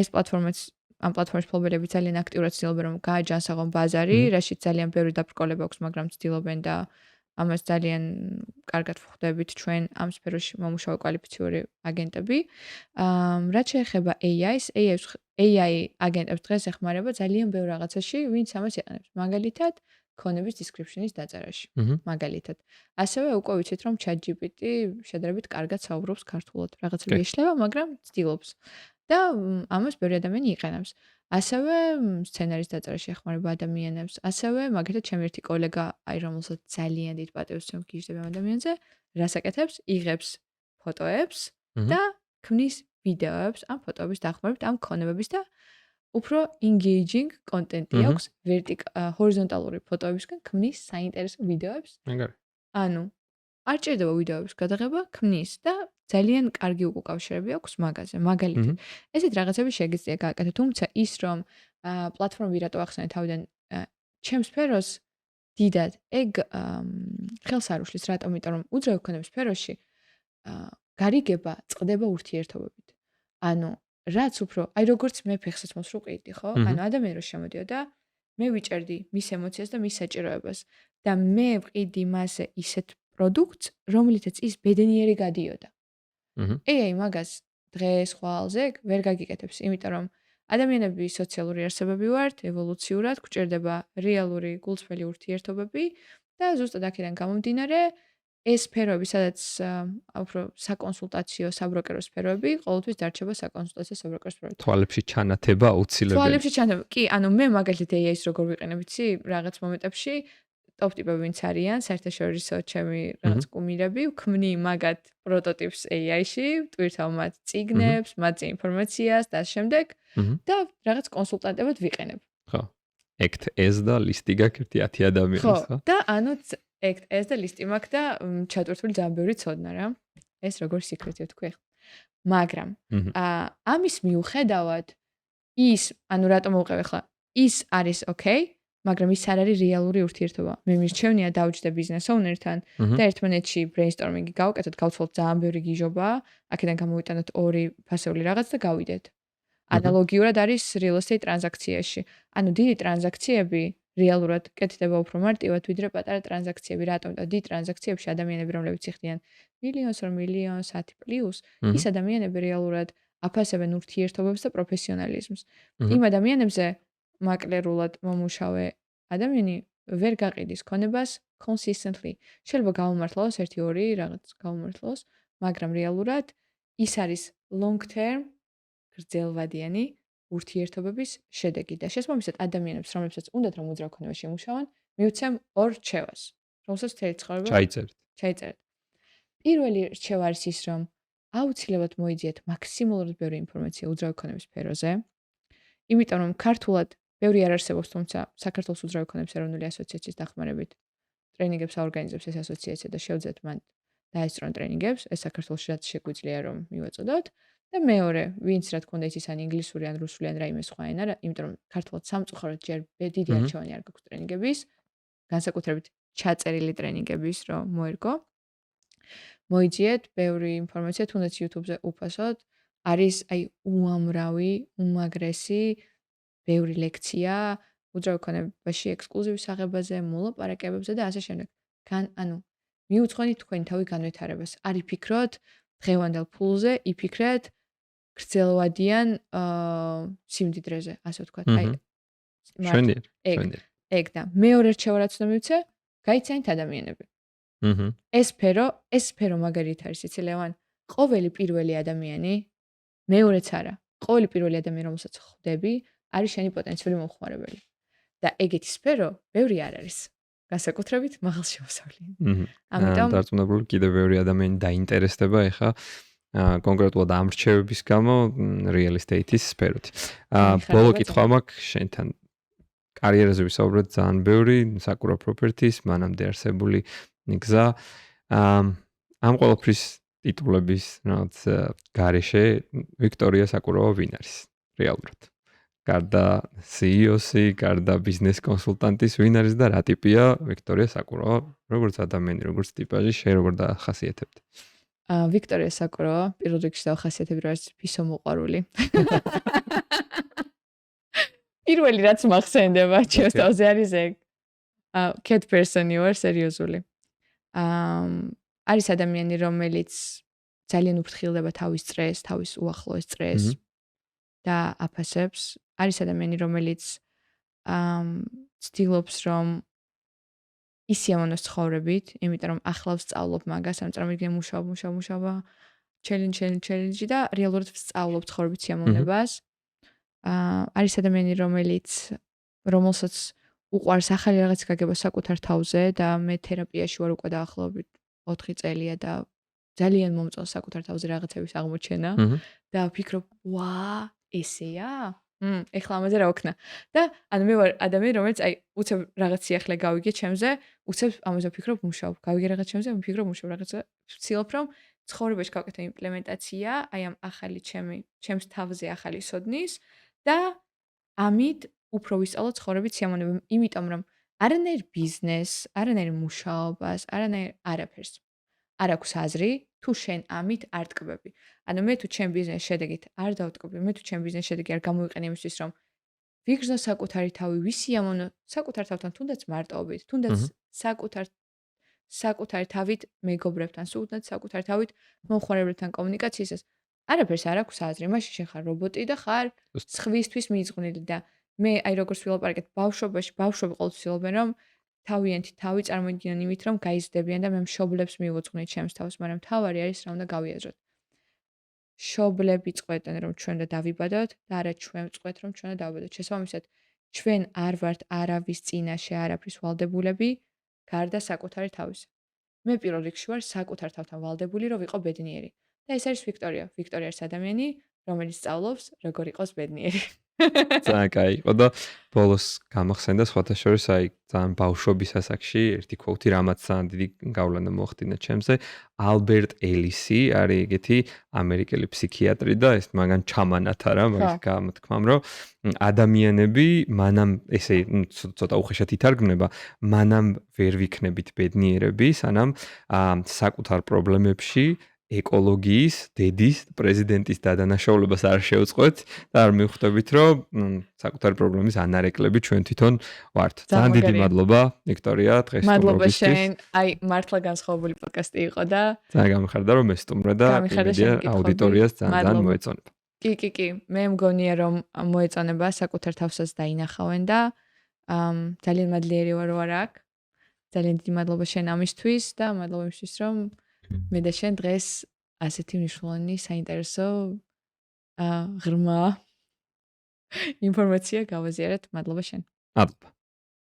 ეს პლატფორმაც ამ პლატფორმის მფლობელები ძალიან აქტიურად ცდილობენ, რომ გააჯანსაღონ ბაზარი, რაშიც ძალიან ბევრი დაბრკოლება აქვს, მაგრამ ცდილობენ და ამას ძალიან კარგად ვხვდებით ჩვენ ამ სფეროში მომუშავე კვალიფიციური აგენტები. რაც შეეხება AI-ს, AI აგენტებს დღეს ეხმარება ძალიან ბევრ რაღაცაში, ვინც ამას იყენებს. მაგალითად, ქონების description-ის დაწერაში. მაგალითად. ასევე უკვე ვიცით, რომ ChatGPT შედარებით კარგად საუბრობს ქართულად. რაღაცები ეშლება, მაგრამ ცდილობს. და ამას ბევრი ადამიანი იყენებს. ასევე სცენარის დაწერაში ეხმარება ადამიანებს. ასევე მაგალითად ჩემი ერთი კოლეგა, აი რომელსაც ძალიან დიდ პატივს ვგიჟდები ამ ადამიანზე, რას აკეთებს? იღებს ფოტოებს და ქმნის ვიდეოებს ამ ფოტოების დახმარებით, ამ ქონებების და უფრო engaging კონტენტი აქვს ჰორიზონტალური ფოტოებისგან ქმნის საინტერესო ვიდეოებს. მაგარი. ანუ არ ჭირდება ვიდეოების გადაღება, ქმნის და ძალიან კარგი უკავშირები აქვს მაგაზე. მაგალითად, ესეთ რაღაცები შეგიძლია გააკეთო, თუმცა ის რომ პლატფორმები რატო ახსენე თავიდან ჩემს სფეროს დიდად ეგ ხელს არ უშლის, რატომ? იმიტომ რომ უძრავი ქონების სფეროში გარიგება წყდება ურთიერთობებით. ანუ რაც უფრო, აი როგორც მე ფეხსაც მოსრუყიდი, ხო? ანუ ადამიანი რო შემოდიოდა, მე ვიჭერდი მის ემოციას და მის საჭიროებას და მე ვყიდი მასზე ისეთ პროდუქტს, რომლითაც ის ბედნიერი გადიოდა. AI მაგას დღეს ხვალზე ვერ გაგიკეთებს, იმიტომ რომ ადამიანები სოციალური არსებები ვართ, ევოლუციურად გვჭირდება რეალური გულწრფელი ურთიერთობები და ზუსტად აქედან გამომდინარე ეს სფეროები, სადაც უფრო საკონსულტაციო, საბროკერო სფეროები, ყოველთვის დარჩება საკონსულტაციო, საბროკერო სფეროები. თვალებში ჩანათება აუცილებელი. თვალებში ჩანათება. კი, ანუ მე მაგალითად AI-ს როგორ ვიყენებ, იცი, რაღაც მომენტებში ტოპ ტიპები ვინც არიან, საერთაშორისო ჩემი რაღაც კუმირები, ვქმნი მაგათ პროტოტიპს AI-ში, ვტვირთავ მათ წიგნებს, მათზე ინფორმაციას და ამ შემდეგ და რაღაც კონსულტანტებად ვიყენებ. ხო. ACT-S და ლისტი გაქვს 10 ადამიანის, ხო? და ანუ ACT-S და ლისტი მაქვს და ჩატვირთული ძალიან ბევრი ცოდნა რა. ეს როგორ სიქრეტია თქვი ახლა. მაგრამ ამის მიუხედავად ის, ანუ რატომ მოვყევ ახლა? ის არის ოკეი, მაგრამ ის არ არის რეალური ურთიერთობა. მე მირჩევნია დავჯდე ბიზნეს ოუნერთან და ერთმანეთში ბრეინსტორმინგი გავაკეთოთ, გავცვალოთ ძალიან ბევრი გიჟობა, აქედან გამოვიტანოთ ორი ფასეული რაღაც და გავიდეთ. ანალოგიურად არის real estate ტრანზაქციაში. ანუ დიდი ტრანზაქციები რეალურად კეთდება უფრო მარტივად, ვიდრე პატარა ტრანზაქციები. რატომ? და დიდ ტრანზაქციებში ადამიანები, რომლებიც იხდიან მილიონს, 2 მილიონს, 10 პლუს, ის ადამიანები რეალურად აფასებენ ურთიერთობებს და პროფესიონალიზმს. იმ ადამიანებზე მაკლერულად მომუშავე ადამიანი ვერ გაყიდის ქონებას consistently. შეიძლება გამომართლოს 1-2 რაღაც გამომართლოს, მაგრამ რეალურად ის არის long term გრძელვადიანი ურთიერთობების შედეგი და შესაბამისად ადამიანებს, რომლებსაც უნდათ რომ უძრავ ქონებაში იმუშავონ, მივცემ ორ რჩევას, რომელსაც მთელი ცხოვრება ჩაიწერეთ. პირველი რჩევა არის ის, რომ აუცილებლად მოიძიეთ მაქსიმალურად ბევრი ინფორმაცია უძრავი ქონების სფეროზე, იმიტომ რომ ქართულად ბევრი არ არსებობს, თუმცა საქართველოს უძრავი ქონების ეროვნული ასოციაციის დახმარებით ტრენინგებს აორგანიზებს ეს ასოციაცია და შევძლებთ მან დაესწრონ ტრენინგებს, ეს საქართველოში რაც შეგვიძლია რომ მივაწოდოთ. და მეორე, ვინც რა თქმა უნდა იცის ან ინგლისური ან რუსული ან რაიმე სხვა ენა, იმიტომ რომ ქართულად სამწუხაროდ ჯერ დიდი არჩევანი არ გაქვს ტრენინგების, განსაკუთრებით ჩაწერილი ტრენინგების, რომ მოერგო. მოიძიეთ ბევრი ინფორმაცია, თუნდაც YouTube-ზე უფასოდ არის აი უამრავი, უმაგრესი, ბევრი ლექცია, უძრავი ქონებაში ექსკლუზივის აღებაზე, მოლაპარაკებებზე და ასე შემდეგ. ანუ მიუძღვენით თქვენი თავი განვითარებას. არ იფიქროთ დღევანდელ ფულზე, იფიქრეთ გრძელვადიან სიმდიდრეზე, ასე ვთქვათ. აი ეგ და მეორე რჩევა რაც უნდა მივცე, გაიცანით ადამიანები. ეს სფერო მაგალითად არის, იცი ლევან, ყოველი პირველი ადამიანი, მეორეც არა, ყოველი პირველი ადამიანი, რომელსაც ხვდები, არის შენი პოტენციური მომხმარებელი. და ეგეთი სფერო ბევრი არ არის. განსაკუთრებით მაღალშემოსავლიანი. ამიტომ დარწმუნებული კიდევ ბევრი ადამიანი დაინტერესდება ეხა კონკრეტულად ამ რჩევების გამო real estate-ის სფეროთი. ბოლო კითხვა მაქვს შენთან. კარიერაზე ვისაუბრეთ ძალიან ბევრი, Sakura Properties, მანამდე არსებული გზა. ამ ყველაფრის ტიტულების რაღაც გარეშე ვიქტორია საკურავა ვინ არის რეალურად? გარდა CEO-ი, გარდა ბიზნეს კონსულტანტის ვინ არის და რა ტიპია ვიქტორია საკურავა, როგორც ადამიანი, როგორც ტიპაჟი, შენ როგორ დაახასიათებდი? ვიქტორია საკურავა, პირველ რიგში დავახასიათებდი, რომ არის ფისო მოყვარული. პირველი რაც მახსენდება, ჩემს თავზე არის ეგ. cat person-ი ვარ, სერიოზული. არის ადამიანი, რომელიც ძალიან უფრთხილდება თავის წრეს, თავის უახლოეს წრეს და აფასებს. არის ადამიანი, რომელიც ცდილობს, რომ ისიამოვნოს ცხოვრებით, იმიტომ რომ ახლა ვსწავლობ მაგას, ამ წარმოგიდგენ მუშაობა, challenge და რეალურად ვსწავლობ ცხოვრებით სიამოვნებას. არის ადამიანი, რომელსაც უყვარს ახალი რაღაც გაგება საკუთარ თავზე და მე თერაპიაში ვარ უკვე დაახლოებით 4 წელია და ძალიან მომწონს საკუთარ თავზე რაღაცების აღმოჩენა და ვფიქრობ, ესეა? ეხლა ამაზე რა ვქნა. და ანუ მე ვარ ადამიანი, რომელიც აი უცებ რაღაც სიახლე გავიგე ჩემზე, უცებ ამაზე ვფიქრობ, მუშაობ. გავიგე რაღაც ჩემზე, ვფიქრობ, მუშაობ რაღაცა. ვცდილობ რომ ცხოვრებაში გავაკეთო იმპლემენტაცია, აი ამ ახალი ჩემს თავზე ახალი სოდნის და ამით უფრო ვისწავლო ცხოვრებით სიამოვნება, იმიტომ რომ არანაირ ბიზნესს, არანაირ მუშაობას, არანაირ არაფერს არ აქვს აზრი, თუ შენ ამით არ ტკბები. ანუ მე თუ ჩემ ბიზნესს შედეგით არ დავტკბი, მე თუ ჩემ ბიზნესს შედეგი არ გამოვიყენე იმისთვის, რომ ვიგრძნო საკუთარი თავი, ვისიამოვნო საკუთარ თავთან, თუნდაც მარტოობით, თუნდაც საკუთარი თავით მეგობრებთან, თუნდაც საკუთარი თავით მომხმარებლებთან კომუნიკაციისას, არაფერს არ აქვს აზრი. მაშინ შენ ხარ რობოტი და ხარ სხვისთვის მიძღვნილი და მე აი როგორც ვილაპარაკეთ, ბავშვობაში ბავშვები ყოველთვის ცდილობენ რომ თავიანთი თავი წარმოიდგინონ იმით, რომ გაიზრდებიან და მე მშობლებს მივუძღვნით ჩემს თავს, მაგრამ თავარი არის რა უნდა გავიაზროთ. მშობლები წყვეტენ რომ ჩვენ და დავიბადოთ და არა ჩვენ წყვეთ რომ ჩვენ და დავიბადოთ. შესაბამისად, ჩვენ არ ვართ არავის წინაშე არაფრის ვალდებულები, გარდა საკუთარი თავის. მე პირველ რიგში ვარ საკუთარ თავთან ვალდებული, რომ ვიყო ბედნიერი. და ეს არის ვიქტორია. ვიქტორია არის ადამიანი, რომელიც სწავლობს, როგორ იყოს ბედნიერი. ძალიან კაი იყო და ბოლოს გამახსენდა სხვათა შორის აი ძალიან ბავშვობის ასაკში ერთი quote რამაც ძალიან დიდი გავლენა მოახდინა ჩემზე. ალბერტ ელისი არის ეგეთი ამერიკელი ფსიქიატრი და ეს მაგან ჩამანათა რა მაგის გამოთქმამ რომ ადამიანები მანამ ესე ცოტა უხეშად ითარგმნება მანამ ვერ ვიქნებით ბედნიერები სანამ საკუთარ პრობლემებში ეკოლოგიის, დედის, პრეზიდენტის დადანაშაულებას არ შევწყვეთ და არ მივხვდებით, რომ საკუთარი პრობლემის ანარეკლები ჩვენ თვითონ ვართ. ძალიან დიდი მადლობა, ვიქტორია, დღეს მადლობა შენ. აი, მართლა განსხვავებული პოდკასტი იყო და ძალიან გამიხარდა რომ ესტუმრე და აუდიტორიას ძალიან მოეწონება. კი. მე მგონია რომ მოეწონება საკუთარ თავსაც დაინახავენ და ძალიან მადლიერი ვარ აქ. ძალიან დიდი მადლობა შენ ამისთვის და მადლობა იმისთვის რომ მე და შენ დღეს ასეთი მნიშვნელოვანი საინტერესო ღრმა ინფორმაცია გავაზიარეთ. მადლობა შენ. მადლობა.